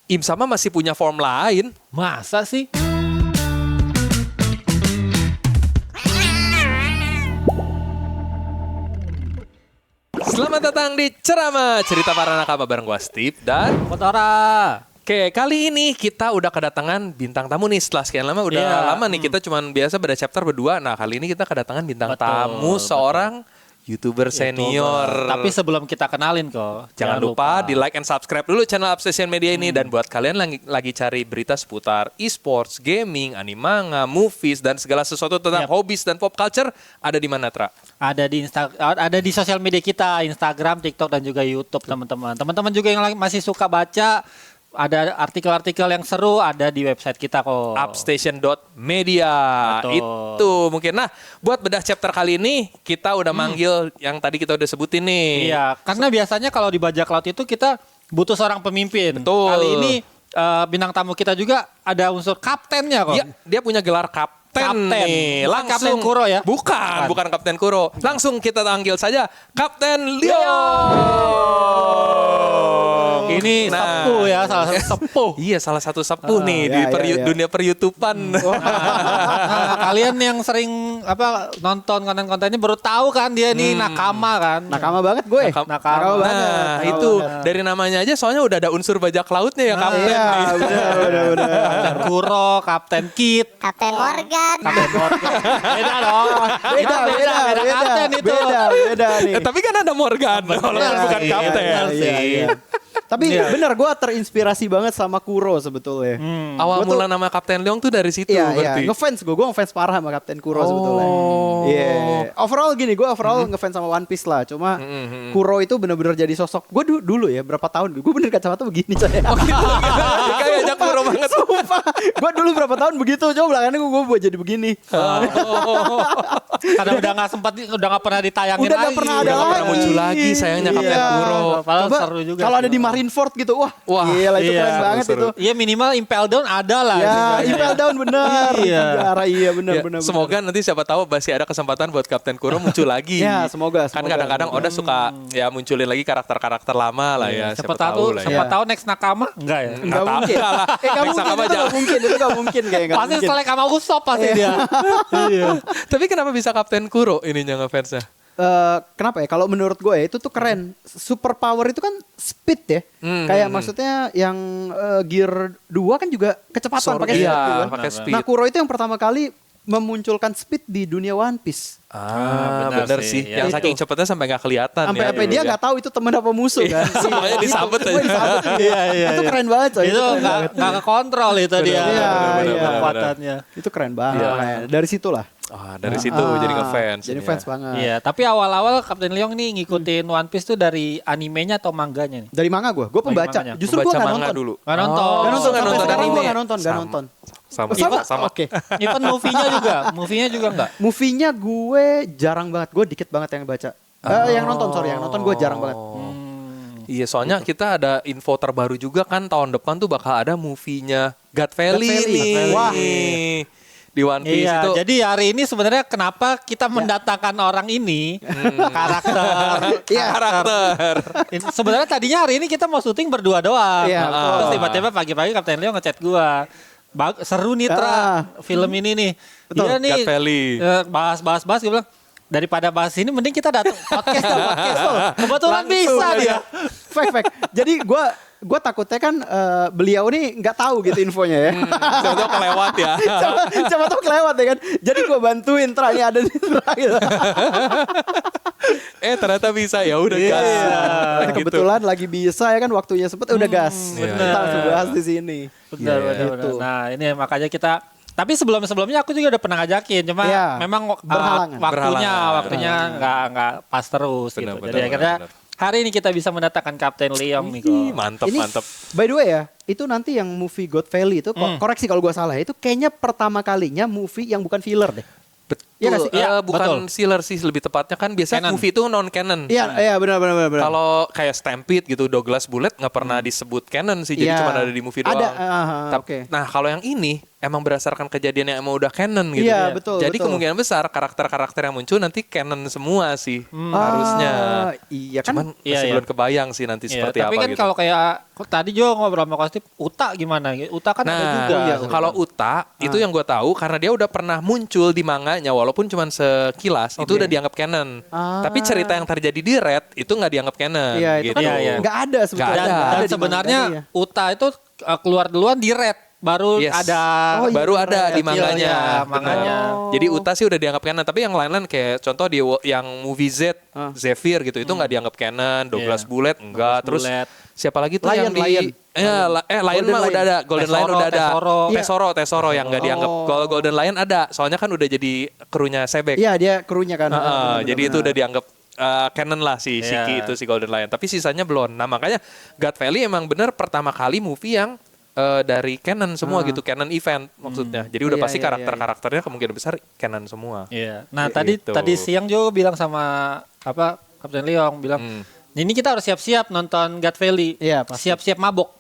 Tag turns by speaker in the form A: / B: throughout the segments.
A: Im Sama masih punya form lain.
B: Masa sih?
A: Selamat datang di Ceramah Cerita Para Nakama bareng gua Steve dan
B: Kotora.
A: Oke, kali ini kita udah kedatangan bintang tamu nih. Setelah sekian lama, udah lama nih kita cuman biasa beda chapter berdua. Nah, kali ini kita kedatangan bintang tamu seorang YouTuber senior.
B: Tapi sebelum kita kenalin kok,
A: Jangan lupa di like and subscribe dulu channel Obsession Media ini. Dan buat kalian lagi cari berita seputar e-sports, gaming, animanga, movies, dan segala sesuatu tentang hobbies dan pop culture, ada di mana, Tra?
B: Ada di sosial media kita, Instagram, TikTok, dan juga YouTube, teman-teman. Teman-teman juga yang masih suka baca, ada artikel-artikel yang seru, ada di website kita kok.
A: Upstation.media.
B: Betul.
A: Itu mungkin. Nah, buat bedah chapter kali ini, kita udah manggil yang tadi kita udah sebutin nih.
B: Iya, karena biasanya kalau di bajak laut itu kita butuh seorang pemimpin.
A: Betul.
B: Kali ini bintang tamu kita juga ada unsur kaptennya kok.
A: Iya, dia punya gelar kapten nih.
B: Bukan Kapten Kuro ya?
A: Bukan Kapten Kuro. Langsung kita panggil saja Kapten Leong.
B: Ini sepuh ya, salah satu sepuh.
A: Iya, salah satu sepuh nih di dunia per-YouTubean.
B: Nah, kalian yang sering nonton konten-kontennya baru tahu kan dia nih nakama kan.
C: Nakama banget gue.
B: Nakama
C: banget.
A: Nah, itu dari namanya aja soalnya udah ada unsur bajak lautnya ya, Kapten.
C: Iya,
A: nih.
C: benar.
B: Kapten Kuro, Kapten Kit,
D: Kapten Morgan.
B: Kapten Morgan. Beda dong.
C: Beda
B: kapten itu.
C: Beda nih.
A: Tapi kan ada Morgan, walaupun bukan
B: iya,
A: Kapten.
C: Iya. Tapi benar gue terinspirasi banget sama Kuro sebetulnya.
A: Awal mula nama Kapten Leong tuh dari situ
C: Iya,
A: berarti.
C: ngefans gue ngefans parah sama Kapten Kuro sebetulnya. Iya. Overall gini, gue ngefans sama One Piece lah. Cuma Kuro itu bener-bener jadi sosok. Gue dulu ya berapa tahun gue bener kacamata begini saya.
A: Oh gitu. Kayaknya Kuro banget.
C: Sumpah. Gue dulu berapa tahun begitu. Coba belakangan gue buat jadi begini.
B: Karena udah nggak sempat, udah nggak pernah ditayangin
C: Udah
B: lagi.
C: nggak pernah ada
A: Udah nggak pernah
C: lagi.
A: muncul lagi sayangnya Kapten
C: Iya.
A: Kuro.
B: Padahal
C: Coba
B: seru juga
C: kalau
B: sih.
C: ada di Marineford gitu, wah gila itu
B: Iya,
C: keren banget
A: seru.
C: itu.
B: Iya minimal Impel Down ada lah.
C: Ya,
B: sebenarnya.
C: Impel Down bener.
B: Iya.
C: Iya bener.
A: Semoga nanti siapa tahu masih ada kesempatan buat Kapten Kuro muncul lagi.
C: Ya, semoga.
A: Kan kadang-kadang Oda suka ya munculin lagi karakter-karakter lama lah ya.
B: Siapa tahu,
A: lah
B: siapa
A: ya.
B: tahu next Nakama enggak ya?
C: Nggak mungkin. Nggak
A: Next
C: mungkin,
A: Nakama
C: itu nggak mungkin. Itu nggak mungkin kayak nggak
B: Pasti
C: mungkin.
B: selek sama Usopp pasti dia. Iya.
A: Tapi kenapa bisa Kapten Kuro ininya ngefansnya?
C: Kenapa ya? Kalau menurut gue ya, itu tuh keren. Super power itu kan speed ya. Kayak maksudnya yang Gear 2 kan juga kecepatan pakai speed
A: Iya,
C: kan.
A: pakai speed.
C: Nah, Kuro itu yang pertama kali memunculkan speed di dunia One Piece.
A: Bener sih.
B: Ya.
A: Yang saking cepetnya sampai nggak kelihatan
C: Sampai dia nggak tahu itu teman apa musuh kan.
A: Semuanya
C: Gitu.
A: disabet
C: Semua
A: aja.
C: disabet.
B: Iya.
C: Itu keren banget coy.
B: Itu
C: keren banget.
B: nggak kekontrol itu dia.
C: Iya, iya.
B: Kekuatannya.
C: Itu keren banget.
A: Iya.
C: makanya. Dari situlah.
A: Dari situ jadi ngefans.
C: Jadi
A: ini
C: fans
A: ya.
C: banget.
B: Iya, tapi awal-awal Kapten Leong nih ngikutin One Piece tuh dari animenya atau mangganya nih?
C: Dari manga gue pembaca.
B: manganya.
C: Justru gue
A: Pembaca
C: nggak
A: manga
C: nonton.
A: dulu.
B: Nggak nonton.
A: Oh,
C: Nggak nonton.
A: nggak
C: Sampai
A: nonton
C: sekarang
A: anime.
C: gue nggak nonton. Nggak nonton.
A: Sama.
C: Oke.
B: Even movie-nya juga enggak?
C: Movie-nya gue jarang banget. Gue dikit banget yang baca. Yang nonton gue jarang banget.
A: Iya, soalnya kita ada info terbaru juga kan tahun depan tuh bakal ada movie-nya God Valley
C: God Valley.
A: nih.
C: Wah.
A: Di One Piece
B: Iya,
A: itu.
B: jadi hari ini sebenarnya kenapa kita mendatangkan orang ini karakter.
A: Karakter.
B: Sebenarnya tadinya hari ini kita mau syuting berdua doang.
C: Iya, betul.
B: Terus tiba-tiba pagi-pagi Kapten Leo ngechat gua. Seru nih Tra, film ini nih.
C: Betul,
B: Iya nih.
A: God Valley.
B: Bahas gue bilang daripada bahas ini mending kita datang podcast. Kebetulan bisa dia.
C: Fact. Jadi gue takutnya kan beliau nih nggak tahu gitu infonya ya.
A: Coba kelewat ya.
C: Coba tuh kelewat ya kan. Jadi gue bantuin Tra-nya ada di Tra gitu.
A: Ternyata bisa ya udah gas.
C: Nah,
A: Gitu.
C: kebetulan lagi bisa ya kan waktunya sempet udah gas.
A: Iya,
C: Kita langsung bahas di sini.
B: Benar.
C: gitu.
B: Nah, ini makanya kita tapi sebelumnya aku juga udah pernah ngajakin, cuma
C: Iya,
B: memang
C: berhalangan.
B: waktunya nggak pas terus gitu.
A: Benar,
B: Jadi
A: benar,
B: akhirnya
A: benar.
B: hari ini kita bisa mendatangkan Kapten Leong nih kok.
A: Ih, mantep.
C: By the way ya, itu nanti yang movie God Valley itu koreksi kalau gue salah, itu kayaknya pertama kalinya movie yang bukan filler deh.
A: Betul.
C: Iya nggak sih?
B: Iya,
A: Bukan
B: betul.
A: sealer sih lebih tepatnya kan biasanya
B: Canon.
A: movie itu non canon.
C: Iya benar.
A: Kalau kayak Stampede gitu Douglas Bullet nggak pernah disebut canon sih, jadi
C: Iya.
A: cuma ada di movie doang.
C: Ada,
A: Tap-
C: oke.
A: Nah kalau yang ini emang berdasarkan kejadian yang emang udah canon gitu.
C: Iya, betul,
A: Jadi
C: betul.
A: kemungkinan besar karakter-karakter yang muncul nanti canon semua sih harusnya.
C: Iya kan.
A: Cuman
B: Iya,
A: masih
B: iya.
A: belum kebayang sih nanti
B: Iya,
A: seperti
B: tapi
A: apa
B: kan
A: gitu.
B: kalau kayak tadi juga ngobrol sama Kostip, Uta gimana? Uta kan ada juga.
A: Nah, kalau Uta itu yang gue tahu karena dia udah pernah muncul di manganya walaupun cuma sekilas itu udah dianggap canon. Tapi cerita yang terjadi di Red itu nggak dianggap canon.
C: Iya, itu
A: gitu.
C: kan
B: Iya, iya.
C: nggak ada sebetulnya.
A: Nggak
B: Dan,
A: ada.
B: dan
C: di
B: sebenarnya
C: manga, iya.
B: Uta itu keluar duluan di Red, baru
A: Yes.
B: ada
C: Oh, iya,
A: baru ada di
B: kecil,
A: manganya.
B: ya,
A: Benar.
B: manganya.
A: Jadi Uta sih udah dianggap canon, tapi yang lain-lain kayak contoh di yang movie Z, Zephyr gitu itu nggak dianggap canon, Douglas
B: Iya.
A: Bullet enggak, terus
B: Bullet.
A: siapa lagi tuh yang
C: Lion,
A: di
C: Lion.
A: Lion
C: Golden
A: mah
C: Lion.
A: udah ada, Golden Lion udah ada.
B: Tesoro.
A: Tesoro yang nggak dianggap.
C: Oh.
A: Kalau Golden Lion ada, soalnya kan udah jadi krunya Sebek.
C: Iya, dia krunya kan.
A: Jadi itu udah dianggap canon lah si
B: Iya.
A: Shiki itu si Golden Lion. Tapi sisanya belum. Nah makanya God Valley emang bener pertama kali movie yang dari canon semua gitu, canon event maksudnya. Jadi udah
C: Iya,
A: pasti
C: iya,
A: karakter-karakternya kemungkinan besar canon semua.
B: Iya. Nah,
A: Gitu.
B: tadi siang juga bilang sama Kapten Leong bilang, ini kita harus siap-siap nonton God Valley.
C: Iya, pasti.
B: Siap-siap mabok.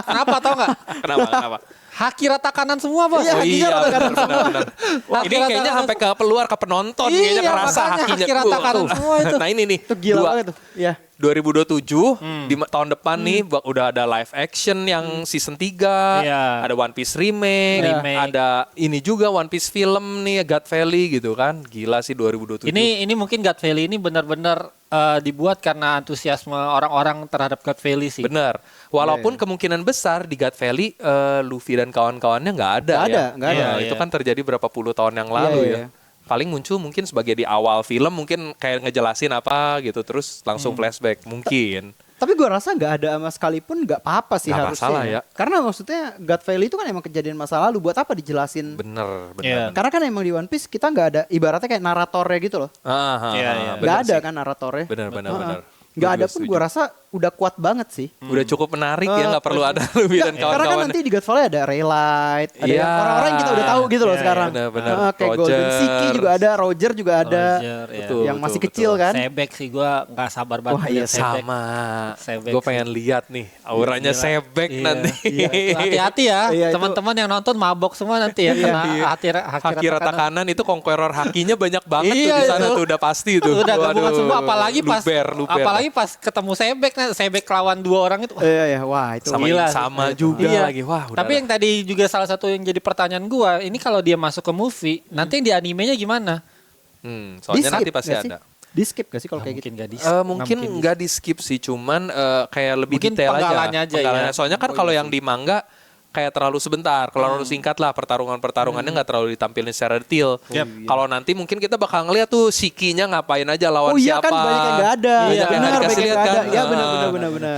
B: Kenapa tau nggak?
A: Kenapa?
B: Haki rata kanan semua, Bos.
C: Iya,
A: Oh
C: hakinya
A: iya,
C: rata kanan
A: benar.
B: Haki
A: Ini
B: rata
A: kayaknya
B: kanan.
A: sampai ke keluar ke penonton
B: Iya,
A: kayaknya kerasa
B: makanya
A: hakinya.
B: haki rata kanan semua itu.
A: Nah ini nih.
C: Itu gila
A: dua-
C: banget tuh. Iya.
A: 2027 di tahun depan nih udah ada live action yang season 3,
B: Iya.
A: ada One Piece remake,
B: Remake.
A: ada ini juga One Piece film nih God Valley gitu kan. Gila sih 2027.
B: Ini mungkin God Valley ini benar-benar dibuat karena antusiasme orang-orang terhadap God Valley sih.
A: bener. Walaupun
C: Iya,
A: kemungkinan besar di God Valley Luffy dan kawan-kawannya nggak ada
C: Nggak
A: ya.
C: ada, nggak ada.
A: Iya,
B: Iya,
A: itu
B: iya.
A: kan terjadi berapa puluh tahun yang lalu
C: Iya,
A: ya.
C: iya.
A: Paling muncul mungkin sebagai di awal film mungkin kayak ngejelasin apa gitu terus langsung flashback mungkin.
C: Tapi gue rasa nggak ada sama sekalipun nggak apa-apa sih
A: Nggak
C: harusnya.
A: masalah ya.
C: Karena maksudnya God Valley itu kan emang kejadian masa lalu. Buat apa dijelasin?
A: Bener.
B: Iya.
C: Karena kan emang di One Piece kita nggak ada ibaratnya kayak naratornya gitu loh.
B: Iya, iya.
C: Nggak ada kan naratornya.
A: Bener.
C: Nggak
A: Gua
C: ada
A: juga
C: pun
A: setuju.
C: gue rasa udah kuat banget sih.
A: Udah cukup menarik ya, nggak perlu ada Luffy dan
C: Nggak, karena kan
A: kawan-kawan.
C: nanti di God Valley ada Raylight, ada
A: Iya.
C: orang-orang yang kita udah tahu gitu loh
B: Iya,
C: sekarang.
A: benar-benar.
C: Kayak Golden
A: Roger.
C: Siki juga ada, Roger juga ada.
B: Roger, ya.
A: Betul,
C: yang masih
A: betul,
C: kecil
A: betul.
C: kan.
B: Sebek sih gue nggak sabar banget.
C: Wah,
B: lihat
C: iya,
B: Sebek.
A: Sama.
B: Sebek
A: Gue
B: sih.
A: pengen lihat nih auranya
B: Gila.
A: Sebek
B: Iya,
A: nanti.
B: iya. Hati-hati ya,
C: Iya, itu-
B: teman-teman yang nonton mabok semua nanti ya kena
A: Haki rata kanan itu conqueror hakinya banyak banget tuh
B: Iya,
A: di sana
B: itu.
A: tuh udah pasti tuh.
B: Udah gabungan
A: Waduh,
B: semua, apalagi
A: luber.
B: apalagi pas ketemu Sebek, Sebek lawan dua orang itu.
C: Iya, wah itu.
A: sama
B: Gila.
A: sama juga
B: Iya.
A: lagi. Wah, udah
B: Tapi yang tadi juga salah satu yang jadi pertanyaan gua, ini kalau dia masuk ke movie, nanti yang di animenya gimana?
A: soalnya nanti pasti
C: nggak sih?
A: ada.
C: Di skip gak sih kalau kayak gitu?
B: Mungkin gak di
A: Mungkin nggak di skip sih, cuman kayak lebih
B: Mungkin
A: detail aja.
B: penggalannya aja ya.
A: Soalnya kan kalau yang di manga kayak terlalu sebentar. Kalau terlalu singkat lah pertarungannya nggak terlalu ditampilin secara detail. Kalau nanti mungkin kita bakal ngeliat tuh Shikinya ngapain aja lawan
C: Oh iya
A: siapa.
C: kan banyak yang gak ada.
B: Iya,
C: Benar,
A: nggak
C: banyak
A: dikasih
C: yang
A: lihat
C: nggak
A: kan.
C: ada. Ya benar.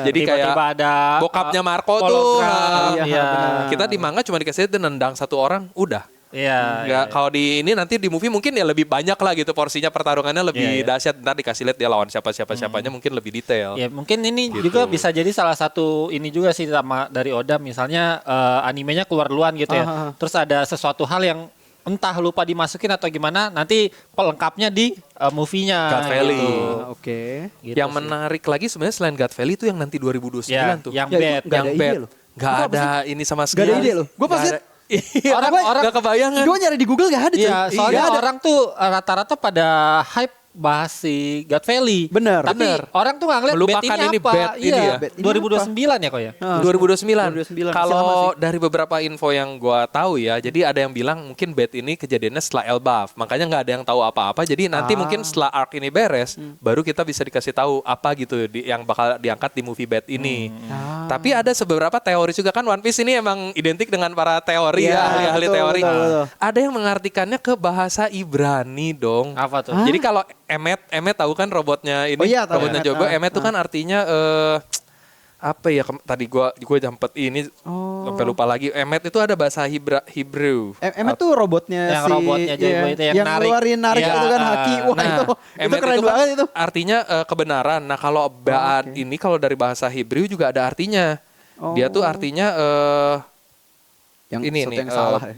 A: Jadi kayak
B: tiba-tiba ada
A: bokapnya Marco tuh.
B: hologram,
C: Iya,
B: iya.
C: benar.
A: Kita di manga cuma dikasih lihat dia nendang satu orang, udah.
B: Iya.
A: Nggak, kalau di ini nanti di movie mungkin ya lebih banyak lah gitu porsinya pertarungannya lebih
B: Iya, iya.
A: dahsyat. Ntar dikasih lihat dia lawan siapanya mungkin lebih detail.
B: Ya mungkin ini
A: Gitu.
B: juga bisa jadi salah satu ini juga sih sama dari Oda misalnya animenya keluar duluan gitu ya.
C: Ah.
B: Terus ada sesuatu hal yang entah lupa dimasukin atau gimana, nanti pelengkapnya di movie-nya.
A: God Valley.
B: gitu.
C: Oke.
B: Gitu
A: yang
B: sih.
A: menarik lagi sebenarnya selain God Valley itu yang nanti 2029
B: Ya,
A: tuh.
B: yang
C: Ya,
B: bad.
C: itu nggak ada ide
A: bad.
C: loh.
A: Nggak
C: Itu apa
A: ada ini sama
C: Gak
A: sekali.
C: ada ide loh. Gue pas
A: Nggak
C: liat
A: ada. Iya,
B: Orang-
A: nggak kebayangan.
C: gue nyari di Google gak ada cuy.
B: Iya, soalnya
C: Nggak ada.
B: orang tuh rata-rata pada hype bahas si God Valley.
C: Bener.
B: Tapi
A: Bener.
B: orang tuh nggak ngeliat
A: Melupakan
B: bad ini
A: ini
B: apa.
A: bad ini
B: Iya,
A: ya.
C: Bad ini
B: 2029 ya kok ya?
A: 2029.
C: 2029, masih lama
A: Kalau
C: sih.
A: dari beberapa info yang gua tahu ya, jadi ada yang bilang mungkin bed ini kejadiannya setelah Elbaf, makanya nggak ada yang tahu apa-apa. Jadi nanti mungkin setelah arc ini beres, baru kita bisa dikasih tahu apa gitu yang bakal diangkat di movie bed ini. Tapi ada beberapa teori juga kan One Piece ini emang identik dengan para teori
C: Iya,
A: ya, ahli-ahli
C: betul,
A: teori.
C: betul.
A: Ada yang mengartikannya ke bahasa Ibrani dong.
B: Apa tuh?
A: Jadi kalau Emmet tahu kan robotnya ini,
C: Oh iya, tahu.
A: robotnya
C: Emmet,
A: Jogo, Emmet tuh kan artinya apa ya tadi gue jempet ini sampai lupa lagi. Emmet itu ada bahasa Hebrew.
C: Emmet tuh robotnya
B: Yang
C: si
B: robotnya Joy
C: iya,
B: Boy itu yang narik.
C: narik
B: Iya,
C: itu kan haki. Wah
A: Nah,
C: itu
A: Emmet
C: keren
A: itu kan
C: banget itu.
A: artinya kebenaran. Nah kalau ba'ad
C: oke.
A: ini kalau dari bahasa Hebrew juga ada artinya. Dia tuh artinya
C: Yang
A: ini
C: sesuatu
A: nih
C: yang salah ya?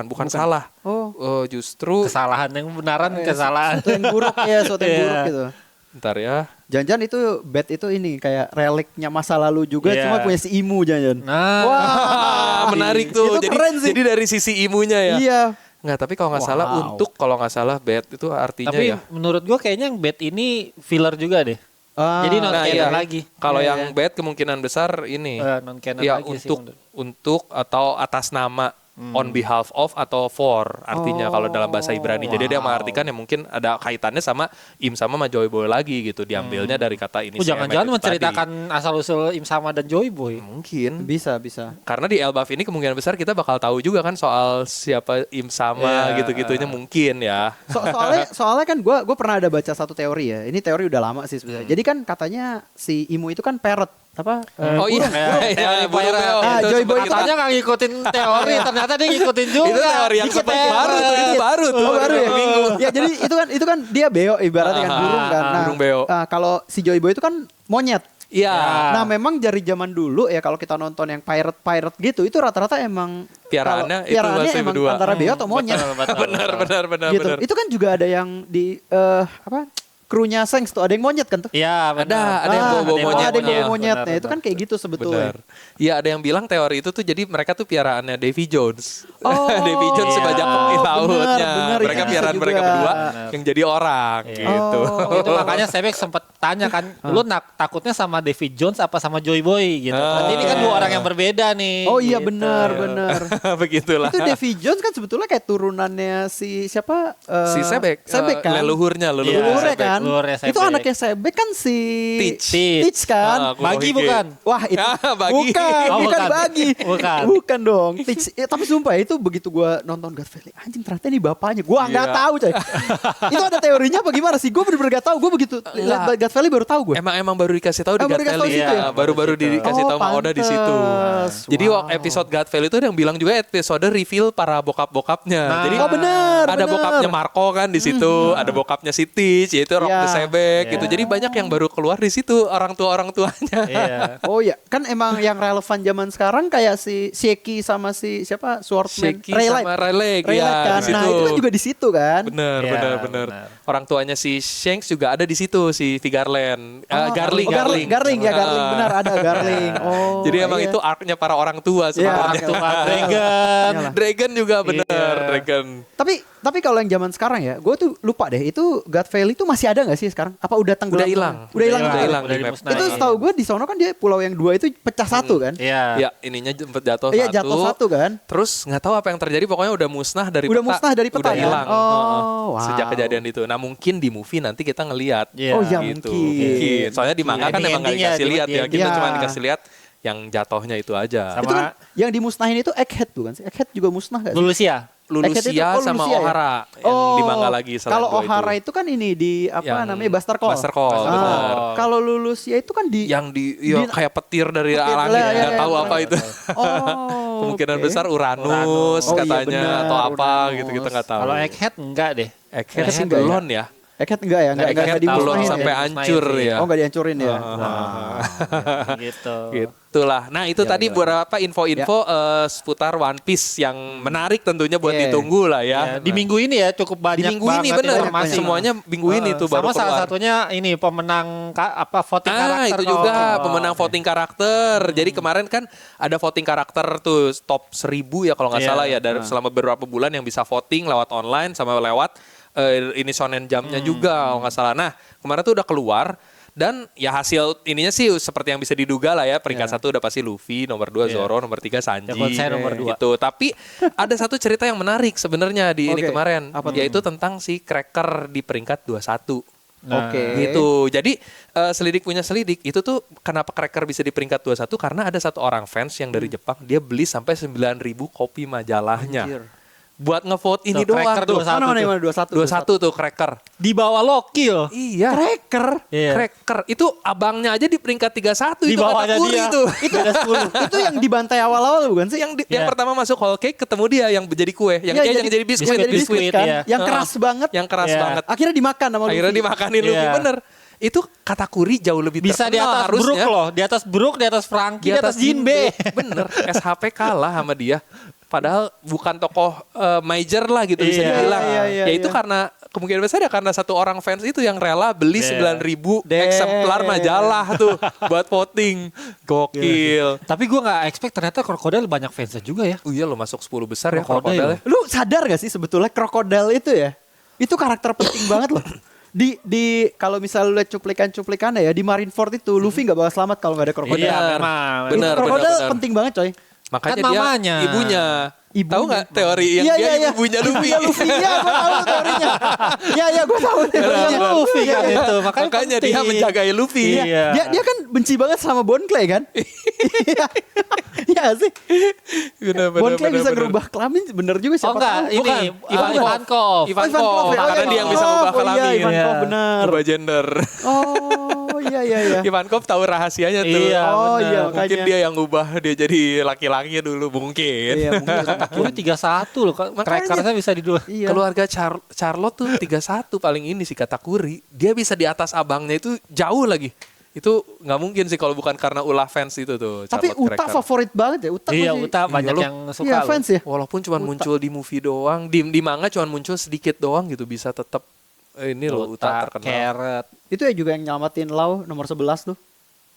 A: bukan salah.
C: Oh.
A: Justru
B: Kesalahan yang benaran, kesalahan.
C: Sesuatu yang buruk ya, sesuatu yang buruk gitu.
A: Bentar ya.
C: Jangan-jangan itu bat itu ini kayak reliknya masa lalu juga,
B: Iya.
C: cuma punya si Imu jangan-jangan.
B: Nah.
A: Ah, menarik tuh.
C: Itu keren sih.
A: Jadi dari sisi imunya ya.
C: Iya.
A: Nggak, tapi kalau nggak salah kalau nggak salah bet itu artinya
B: Tapi
A: ya.
B: menurut gua kayaknya yang bet ini filler juga deh.
C: Ah,
B: Jadi non
A: Nah,
B: canon
A: iya.
B: lagi.
A: Kalau
C: Iya,
A: yang
C: iya.
A: bet kemungkinan besar ini.
B: Non canon
A: Ya
B: lagi sih.
A: untuk atau atas nama on behalf of atau for artinya kalau dalam bahasa Ibrani. Jadi dia mengartikan ya mungkin ada kaitannya sama Im sama Joy Boy lagi gitu. Diambilnya dari kata ini.
B: Jangan-jangan menceritakan asal usul Im Sama dan Joy Boy.
A: Mungkin.
C: bisa.
A: Karena di Elbaf ini kemungkinan besar kita bakal tahu juga kan soal siapa Im sama
B: Iya.
A: gitu-gitunya mungkin ya.
C: Soalnya kan gue pernah ada baca satu teori ya. Ini teori udah lama sih sebenarnya. Jadi kan katanya si Imu itu kan parrot apa?
A: Oh iya,
B: Teori
A: burung
B: pirate.
A: beo.
C: Ah,
A: Itu
C: Joy
A: sempat
C: Boy
A: kita-
B: Katanya nggak ngikutin teori, ternyata dia ngikutin juga.
A: Itu teori yang
B: Dikit
A: sempat
B: ya.
A: baru tuh, itu baru tuh.
C: Oh, baru ya?
A: Minggu.
C: Ya jadi itu kan dia beo ibaratnya kan burung kan. Nah,
A: burung beo.
C: kalau si Joy Boy itu kan monyet.
A: Iya.
C: Nah memang dari zaman dulu ya kalau kita nonton yang pirate gitu itu rata-rata emang
A: Piaraannya itu
C: piaraannya
A: masih
C: emang
A: berdua.
C: antara beo atau monyet.
A: Benar.
C: Gitu. Itu kan juga ada yang di krunya Sengs tuh ada yang monyet kan tuh.
B: Iya, benar.
A: Ada yang bawa-bawa monyet.
C: Ada yang bawa monyet.
B: Benar,
C: Nah, itu kan kayak gitu sebetulnya.
A: Benar. Iya, ada yang bilang teori itu tuh jadi mereka tuh piaraannya Davy Jones.
C: Oh,
A: Davy Jones
B: iya.
A: sebajak di lautnya.
C: benar,
A: Mereka
C: itu
A: piaraan
C: bisa
A: mereka
C: juga.
A: berdua yang jadi orang gitu.
C: Oh.
B: Itu makanya Sebek sempat tanya kan, lu takutnya sama Davy Jones apa sama Joy Boy gitu. Berarti ini kan dua orang yang berbeda nih.
C: Oh iya
B: gitu.
C: benar.
A: Begitulah.
C: Itu Davy Jones kan sebetulnya kayak turunannya si siapa?
A: Si Sebek.
C: Sebek kan.
A: Leluhurnya
B: Iya.
C: Leluhurnya
B: Sebek,
C: kan.
B: leluhurnya Sebek.
C: Itu anaknya Sebek kan si
A: Teach.
C: Teach kan.
B: Bagi bukan?
C: Wah itu
A: Ah, Bagi.
C: bukan,
B: Oh,
C: bukan
B: bukan.
C: Bagi,
B: Bukan.
C: dong. Teach. Tapi sumpah itu begitu gua nonton God Valley, anjing ternyata ini bapaknya. Gua nggak
A: Iya.
C: tahu coy. Itu ada teorinya apa gimana sih? Gua bener-bener gak tahu. Gua begitu lihat God Valley baru tahu gue.
A: Emang baru dikasih tahu di
C: baru
A: God
C: dikasih tahu
A: Valley.
C: situ ya?
A: Baru-baru dikasih tahu sama Oda di situ.
C: pantes.
A: Jadi
C: Wow.
A: episode God Valley itu ada yang bilang juga episode reveal para bokap-bokapnya.
B: Nah.
A: Jadi
C: Oh benar.
A: ada bokapnya Marco kan di situ, ada bokapnya si Teach, yaitu Rock
C: Ya.
A: the Sebek
B: Ya.
A: gitu. Jadi banyak yang baru keluar di situ orang tuanya.
B: Iya.
C: Oh iya, kan emang yang relevan zaman sekarang kayak si Sheki sama si siapa Swordman
A: Sheki sama Rayleigh, ya,
C: kan.
A: di situ.
C: Nah, itu kan juga di situ kan.
A: Bener,
B: Iya,
A: bener.
B: benar.
A: Orang tuanya si Shanks juga ada di situ, si Vigarland. Garling.
C: Garling ya Garling benar ada Garling. Oh.
A: Jadi emang
C: iya.
A: itu arc-nya para orang tua sebenarnya.
B: Tuh Pak Dragon.
C: Iyalah.
A: Dragon juga bener,
B: Iya.
A: Dragon.
C: Tapi kalau yang zaman sekarang ya, gue tuh lupa deh. Itu God Valley itu masih ada nggak sih sekarang? Apa udah tenggelam?
A: Udah hilang.
C: Udah hilang.
A: Udah
C: juga?
A: hilang di map.
B: dimusnahin.
C: Itu setahu gue di sono kan dia pulau yang dua itu pecah satu kan?
B: Iya.
A: Ya, ininya sempat jatuh
C: Iya
A: satu.
C: jatuh satu kan?
A: Terus nggak tahu apa yang terjadi, pokoknya udah musnah dari
C: Udah
A: peta.
C: musnah dari peta
A: Udah
C: kan?
A: hilang.
C: Oh,
A: Heeh.
C: wow.
A: Sejak kejadian itu. Nah mungkin di movie nanti kita ngelihat.
B: Iya.
C: Oh iya
A: Gitu.
C: mungkin.
A: Soalnya di manga kan emang nggak
B: Ending-endingnya,
A: dikasih lihat ya. Kita
C: Iya.
A: cuma dikasih lihat yang jatuhnya itu aja.
B: Sama-
C: Itu kan yang dimusnahin itu Egghead bukan sih? Egghead juga musnah gak sih?
B: Lulusia.
C: Egghead itu-
A: Lulusia
C: oh,
A: sama
C: Lulusia ya?
A: Ohara yang di manga lagi selain
C: Kalau
A: dua
C: Ohara
A: itu.
C: itu kan ini di apa
A: Yang
C: namanya Buster Call.
A: Buster Call, benar.
C: Kalau Lulusia itu kan di
A: Yang kayak petir dari
C: Petir,
A: langit,
C: lah,
A: nggak
C: ya,
A: tahu
C: ya,
A: apa
C: ya.
A: itu.
C: Oh.
A: Kemungkinan
C: oke.
A: besar Uranus
B: Uranus.
C: Oh, iya,
A: katanya
C: benar,
A: atau apa
C: Uranus.
A: gitu kita nggak tahu.
B: Kalau Egghead enggak deh.
A: Egghead
C: Egghead
A: sih
C: enggak ya?
A: belum ya.
C: Egghead enggak ya? Enggak
A: Egghead belum
C: dimusnahin
A: sampai
C: ya?
A: hancur ya.
C: Oh, enggak dihancurin ya.
B: Gitu.
A: Gitulah. Nah itu
C: Gila,
A: tadi
C: gila.
A: beberapa info-info seputar One Piece yang menarik tentunya buat
C: Iya.
A: ditunggu lah
B: Ya,
A: ya.
B: di minggu ini ya cukup
A: Di
B: banyak
A: minggu ini
B: banget
A: bener,
B: informasi.
A: semuanya minggu ini tuh baru
B: Sama salah
A: keluar.
B: satunya ini pemenang voting karakter.
A: Itu
B: kok.
A: juga pemenang voting karakter. Jadi kemarin kan ada voting karakter tuh top 1000 ya kalau nggak
B: Iya.
A: salah ya dari selama beberapa bulan yang bisa voting lewat online sama lewat ini shonen jamnya juga kalau nggak salah. Nah kemarin tuh udah keluar dan ya hasil ininya sih seperti yang bisa diduga lah ya. Peringkat 1 udah pasti Luffy, nomor 2 Zoro, nomor 3 Sanji.
B: Yakonsei nomor 2.
A: Gitu. Tapi ada satu cerita yang menarik sebenarnya di ini
C: Oke.
A: kemarin,
C: Apa tuh?
A: yaitu tentang si Cracker di peringkat 21.
B: Nah,
C: Oke.
A: Gitu. Jadi selidik punya selidik itu tuh kenapa Cracker bisa di peringkat 21 karena ada satu orang fans yang dari Jepang dia beli sampai 9.000 kopi majalahnya.
C: Anjir.
A: Buat ngevote ini
B: Tuh,
A: doang
B: Cracker
A: tuh.
B: 21
C: Mana
B: tuh.
C: mana 21.
A: 21 tuh Cracker.
B: Di bawah Loki loh.
A: Iya.
C: Cracker.
B: Iya.
A: Cracker. Itu abangnya aja di peringkat 31
B: Di
A: itu
B: bawahnya
A: Katakuri
B: dia.
A: itu.
B: Itu ada 10.
C: Itu yang dibantai awal-awal bukan sih?
A: yang
B: Iya.
A: pertama masuk whole cake ketemu dia yang jadi kue, yang
C: Iya,
A: dia yang jadi biskuit,
C: yang jadi biskuit kan?
B: iya.
C: Yang keras banget.
A: yang keras
B: Iya.
A: banget.
C: Akhirnya dimakan sama Luffy.
A: Akhirnya dimakanin Luffy
B: Iya.
A: bener. Itu Katakuri jauh lebih
B: Bisa di
A: terkenal
B: atas Brook
A: harusnya.
B: loh. Di atas Brook, di atas Franky, di atas Jinbe.
A: Bener, SHP kalah sama dia. Padahal bukan tokoh major lah gitu bisa
B: Iya,
A: dibilang.
C: iya, iya,
A: Ya itu
C: iya.
A: karena kemungkinan besar ya karena satu orang fans itu yang rela beli 9.000
C: Damn.
A: eksemplar majalah tuh buat voting. Gokil.
B: Tapi gue nggak expect ternyata krokodil banyak fansnya juga ya.
A: Oh iya lo masuk 10 besar ya
B: Krokodil.
A: krokodilnya.
C: Lu sadar gak sih sebetulnya krokodil itu ya? Itu karakter penting banget loh. Di kalau misal lu lihat cuplikan-cuplikannya ya di Marineford itu Luffy nggak bakal selamat kalau nggak ada krokodil.
B: Iya, memang.
A: Benar,
C: Krokodil
A: benar.
C: penting banget coy.
A: Makanya
B: Kan
A: dia
B: mamanya.
A: ibunya.
C: Ibunya.
A: Tahu nggak teori yang
C: Iya,
A: dia
C: iya, iya.
A: ibunya Luffy?
C: Ibunya Luffy. Iya, gue tahu teorinya. Iya, gue tahu teorinya.
A: Benar.
B: Luffy kan
C: Iya,
B: itu.
A: Makanya
B: penting.
A: dia menjagai Luffy.
B: Iya.
C: Dia kan benci banget sama Bon Clay kan? Iya. Iya sih.
A: Benar,
C: Bon Clay bisa ngerubah kelamin bener juga
B: Oh
C: siapa
B: enggak,
C: tahu.
B: ini
A: Ivankov.
B: Ivankov.
C: Oh,
A: Ivankov. Karena dia yang bisa ngubah
C: Oh iya,
A: kelamin.
C: Ivankov
B: Iya.
C: benar.
A: Berubah gender.
C: Oh iya iya iya.
A: Ivankov tahu rahasianya tuh.
B: Iya,
C: Oh
B: benar.
C: iya
A: Mungkin
C: makanya.
A: dia yang ngubah dia jadi laki-laki dulu mungkin.
C: Iya mungkin.
B: Kuri 31 loh, crackersnya bisa di 2.
C: Iya.
A: Keluarga Charlotte tuh 31 paling ini sih kata Kuri. Dia bisa di atas abangnya itu jauh lagi. Itu nggak mungkin sih kalau bukan karena ulah fans itu tuh.
C: Tapi
A: Charlotte
C: Uta
A: Cracker.
C: favorit banget ya. Uta
B: Iya,
C: masih-
B: Uta banyak
A: Iya, lu-
B: yang suka
C: Iya
B: loh.
C: fans ya.
A: Walaupun cuma muncul di movie doang, di manga cuma muncul sedikit doang gitu bisa tetap ini loh Uta terkenal.
B: Carrot.
C: Itu ya juga yang nyelamatin Lau nomor 11 tuh.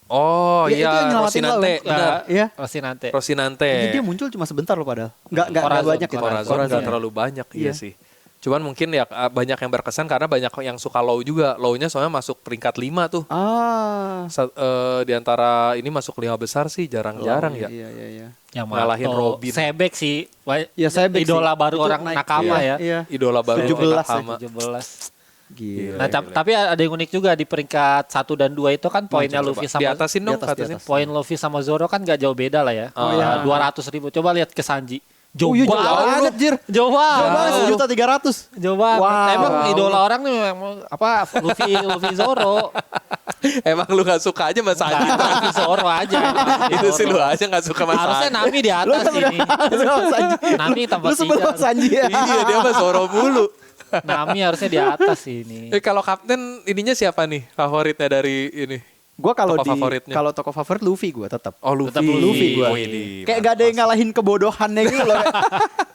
A: Oh
C: Iya, itu yang
A: iya,
C: nyelamatin lo,
A: Rosinante,
C: kan?
A: benar.
C: Iya.
B: Rosinante.
A: Rosinante.
C: Dia muncul cuma sebentar loh padahal. Nggak
B: Corazon,
C: banyak gitu.
A: Corazon
C: Corazon.
A: nggak terlalu banyak
C: Iya.
A: iya sih. Cuman mungkin ya banyak yang berkesan karena banyak yang suka Low juga. Low-nya soalnya masuk peringkat 5 tuh.
C: Ah.
A: Di antara ini masuk 5 besar sih jarang-jarang ya.
C: Iya iya iya.
B: Yang
A: Ngalahin
B: Mato.
A: Robin.
B: Sebek sih.
C: Ya, Sebek
B: Idola
C: sih.
B: baru
C: Itu
B: orang
C: naik.
B: nakama
C: Iya,
B: ya.
C: Iya.
A: Idola baru
C: 17
A: Nakama.
B: 17.
C: Gila.
B: Nah, tapi ada yang unik juga di peringkat 1 dan 2 itu kan poinnya
A: Coba,
B: Luffy
A: di
B: sama
A: atasin dong,
C: di atas,
A: atasin.
C: di atas.
B: poin Luffy sama Zoro kan gak jauh beda lah ya.
A: Oh,
C: iya.
B: 200.000. Coba lihat ke Sanji. Jauh
C: Oh iya jauh
B: banget.
C: banget Jir.
B: Jauh
C: Jauh banget
B: banget.
C: 1.300.000.
B: Jauh banget.
C: Wow.
B: Emang idola orang nih memang apa Luffy Zoro.
A: Emang lu gak suka aja Mas Sanji?
B: Nah, Luffy Zoro aja.
A: Itu sih lu aja gak suka Mas
B: Harusnya
A: Sanji.
B: Nami di atas ini. Nami tambah
C: Lu sebelum
B: 3.
C: Sanji ya.
A: Iya dia mah Zoro mulu.
B: Nami harusnya di atas ini.
A: Kalau kapten ininya siapa nih favoritnya dari ini?
C: Gua kalau
A: Tokoh favoritnya.
C: kalau tokoh favorit Luffy gua tetap.
A: Oh Luffy.
B: Tetap Luffy
C: gua.
A: Widih,
C: Kayak gak ada yang ngalahin kebodohannya gitu loh.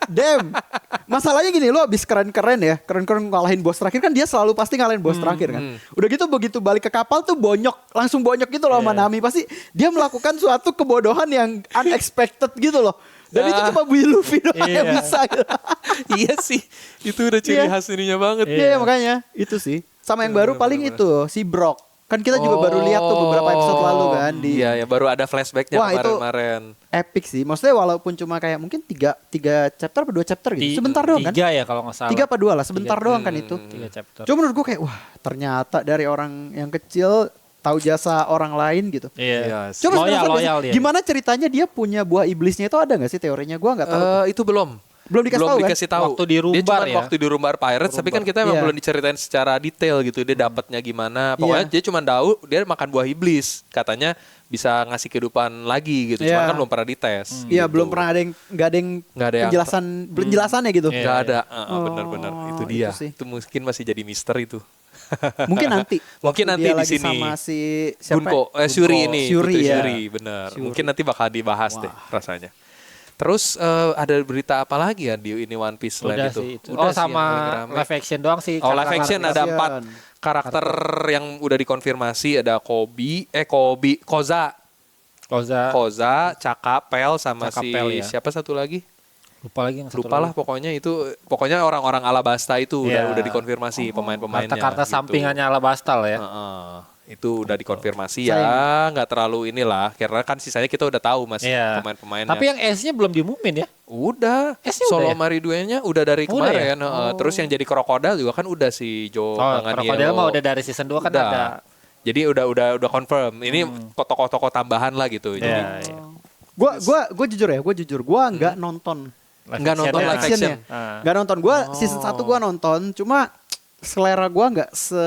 C: Damn. Masalahnya gini, lo abis keren-keren ya. Keren-keren ngalahin bos terakhir kan dia selalu pasti ngalahin bos terakhir kan. Udah gitu begitu balik ke kapal tuh bonyok. Langsung bonyok gitu loh sama Nami. Pasti dia melakukan suatu kebodohan yang unexpected gitu loh. Dan itu cuma Bu Luffy doang yang bisa gitu.
A: Iya sih. Itu udah ciri
C: Iya.
A: khas ininya banget.
C: Iya makanya itu sih. Sama yang baru paling itu si Brock. Kan kita juga baru lihat tuh beberapa episode lalu kan di
A: Iya ya baru ada flashbacknya
C: Wah, itu-
A: kemarin-kemarin.
C: epic sih. Maksudnya walaupun cuma kayak mungkin tiga chapter atau 2 chapter gitu. Sebentar doang kan?
B: 3 ya kalau nggak salah.
C: 3 apa 2 lah, sebentar doang kan itu.
B: 3 chapter.
C: Cuma menurut gue kayak wah ternyata dari orang yang kecil tahu jasa orang lain gitu.
B: Iya.
A: Yes.
C: Coba
B: Loyal,
C: sebenarnya
B: loyal dia.
C: gimana ceritanya dia punya buah iblisnya itu ada nggak sih teorinya? Gue nggak tahu.
A: Itu belum.
C: Belum dikasih tahu kan?
A: dikasih tahu.
B: Waktu di
A: Dia
B: Rumbar
A: cuma
B: ya?
A: waktu di Rumbar Pirates, tapi kan kita emang
C: Iya.
A: belum diceritain secara detail gitu. Dia dapatnya gimana. Pokoknya dia cuma tahu dia makan buah iblis. Katanya bisa ngasih kehidupan lagi gitu. Cuma
C: Iya.
A: kan belum pernah dites.
C: Iya
A: gitu.
C: belum pernah ada yang nggak ada yang
A: Nggak ada yang-
C: penjelasannya gitu.
B: Iya.
A: Nggak ada. Benar-benar
C: Oh,
A: itu dia.
C: itu sih.
A: Itu mungkin masih jadi misteri itu.
C: Mungkin nanti.
A: Mungkin
C: waktu
A: nanti
C: dia
A: di
C: lagi
A: sini.
C: sama si siapa?
A: Bunko, Shuri ini.
C: Shuri,
A: Putri
C: ya.
A: Shuri, benar.
C: Shuri.
A: Mungkin nanti bakal dibahas deh rasanya. Terus ada berita apa lagi ya di ini One Piece selain
B: Udah
A: itu?
B: sih itu.
A: Udah
B: Oh
A: sih yang
B: sama
A: paling rame.
B: live action doang sih.
A: Oh live action ada
C: Action.
A: 4 karakter yang udah dikonfirmasi. Ada Koza, Caka, Pel sama
B: Caka,
A: si
B: Pel, ya.
A: siapa satu lagi?
B: Lupa lagi yang satu
A: Lupa lah
B: lagi.
A: pokoknya orang-orang Alabasta itu
B: Iya.
A: udah dikonfirmasi pemain-pemainnya.
B: Karta
A: gitu.
B: sampingannya Alabastal ya.
A: Itu udah dikonfirmasi ya, nggak terlalu inilah karena kan sisanya kita udah tahu Mas
B: Iya.
A: pemain-pemainnya.
B: Tapi yang S-nya belum diumumin ya.
A: Udah,
B: S-nya udah
A: Solo
B: ya?
A: Mariduenya udah dari
B: Udah ya?
A: kemarin. Terus yang jadi krokodil juga kan udah si Joe
B: Krokodil mah udah dari season 2 kan
A: Udah.
B: ada.
A: Jadi udah confirm. Ini tokoh-tokoh tambahan lah gitu. Jadi
B: Iya, iya.
C: Gue jujur gue nggak nonton
A: nggak nonton
B: action-nya.
A: live action.
B: Ah.
C: nggak nonton. Gue season 1 gue nonton, cuma selera gue nggak se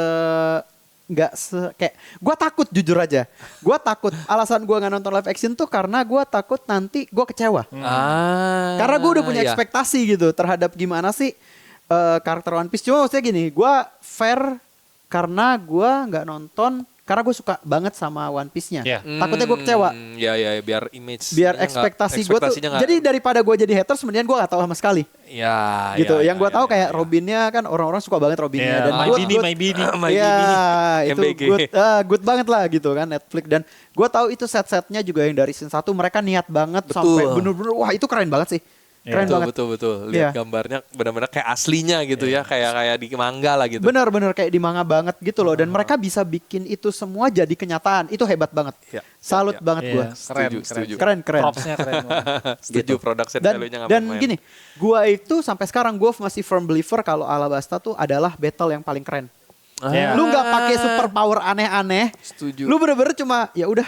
C: kayak gue takut jujur aja. Gue takut. Alasan gue nggak nonton live action tuh karena gue takut nanti gue kecewa. Karena gue udah punya
A: iya.
C: ekspektasi gitu terhadap gimana sih karakter One Piece. Cuma maksudnya gini, gue fair karena gue nggak nonton karena gue suka banget sama One Piece-nya.
B: Iya.
C: Takutnya gue kecewa.
A: Ya, biar image.
C: Biar ekspektasi gue tuh. Jadi daripada gue jadi haters, mendingan gue gak tahu sama sekali.
A: Ya.
C: Gitu. Yang gue tahu kayak
A: ya.
C: Robinnya kan orang-orang suka banget Robinnya. Dan
B: My Bini.
C: Iya, itu
A: MBG.
C: good banget lah gitu kan Netflix. Dan gue tahu itu set-setnya juga yang dari scene 1 mereka niat banget
A: Betul.
C: sampai bener-bener wah itu keren banget sih. Keren banget.
A: Betul.
C: Iya.
A: Lihat gambarnya benar-benar kayak aslinya gitu ya, kayak di manga lah gitu.
C: Bener-bener kayak di manga banget gitu loh. Dan mereka bisa bikin itu semua jadi kenyataan. Itu hebat banget.
A: Iya.
C: Salut banget gue.
A: Setuju.
C: Keren.
B: Propsnya keren banget.
A: Setuju production
C: Dan,
A: value-nya nggak
C: dan
A: main-main.
C: gini, gue itu sampai sekarang gue masih firm believer kalau Alabasta tuh adalah battle yang paling keren.
B: Iya.
C: Lu nggak pakai super power aneh-aneh.
A: Setuju.
C: Lu bener-bener cuma ya udah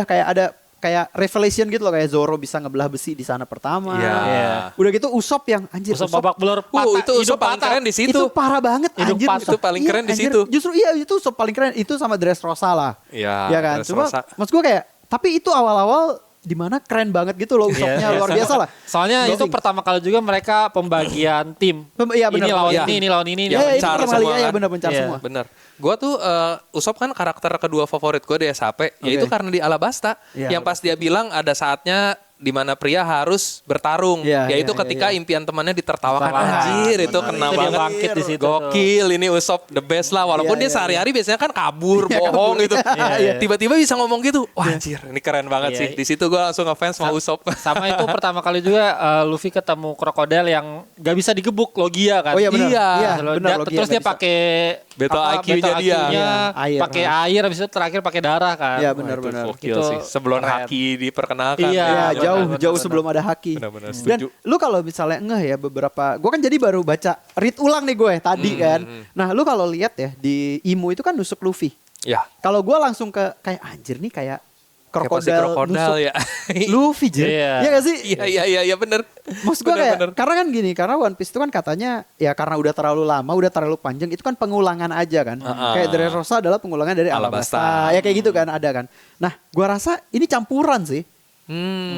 C: kayak ada kayak revelation gitu loh, kayak Zoro bisa ngebelah besi di sana pertama.
A: Iya.
C: Udah gitu Usopp yang anjir
B: Usopp babak belur
A: Itu Usopp paling keren di situ.
C: itu parah banget
B: Hidup
C: anjir.
B: patah.
A: Itu paling keren di
C: anjir.
A: situ.
C: Justru iya itu Usopp paling keren itu sama Dressrosa lah.
A: Iya,
C: Ya kan. Cuma
A: Dressrosa.
C: maksud gue kayak tapi itu awal-awal dimana keren banget gitu loh Usoppnya luar biasa lah.
B: Soalnya itu
C: Amazing.
B: pertama kali juga mereka pembagian tim.
C: Iya benar.
B: Ini lawan
A: Iya.
B: ini lawan ini.
A: Ya,
C: Iya, itu
A: pencar
C: pertama kali
A: semua
C: ya
A: kan.
C: benar pencar
B: Iya.
C: semua.
A: Bener. Gue tuh Usopp kan karakter kedua favorit gue di SAP. Yaitu karena di Alabasta.
C: Iya.
A: Yang pas dia bilang ada saatnya di mana pria harus bertarung.
C: Iya,
A: Yaitu
C: iya,
A: ketika
C: iya.
A: impian temannya ditertawakan.
B: Tertawakan.
A: Anjir itu
B: Benar.
A: kena
B: Itu dia
A: banget.
B: bangkit di situ.
A: Gokil ini Usopp the best lah. Walaupun
C: Iya,
A: dia
C: iya,
A: sehari-hari biasanya kan kabur, bohong gitu.
C: Iya.
A: Tiba-tiba bisa ngomong gitu. Wah anjir ini keren banget
B: Iya.
A: sih. Di situ gue langsung ngefans sama Usopp.
B: Sama itu pertama kali juga Luffy ketemu krokodil yang gak bisa digebuk Logia kan.
C: Oh iya benar.
A: Iya.
C: Iya, benar Logia
B: Terus dia
C: nggak bisa.
B: pakai
A: Battle IQ-nya dia.
C: Iya, air.
B: pakai air, habis itu terakhir pakai darah kan.
C: Iya
A: Wah,
C: benar
A: itu
C: benar.
A: gokil
B: Itu
A: sih. Sebelum
B: keren.
A: haki diperkenalkan.
B: Iya,
C: Iya,
B: benar,
C: jauh
B: benar.
C: sebelum ada haki.
A: Benar-benar
C: Dan
A: setuju.
C: lu kalau misalnya ngeh ya beberapa, gue kan jadi baru baca read ulang nih gue tadi kan. Nah lu kalau lihat ya di Imo itu kan nusuk Luffy.
A: Ya.
C: Kalau gue langsung ke kayak anjir nih kayak
A: Kayak pasti
C: krokodil nusuk
A: ya.
C: Luffy Jir.
B: Iya.
C: Iya gak sih?
A: Iya bener.
C: Maksud gue kayak
A: Bener.
C: karena kan gini, karena One Piece itu kan katanya ya karena udah terlalu lama, udah terlalu panjang, itu kan pengulangan aja kan. Kayak Dressrosa adalah pengulangan dari
A: Alabasta.
C: Alabasta. Ya kayak gitu kan ada kan. Nah, gua rasa ini campuran sih.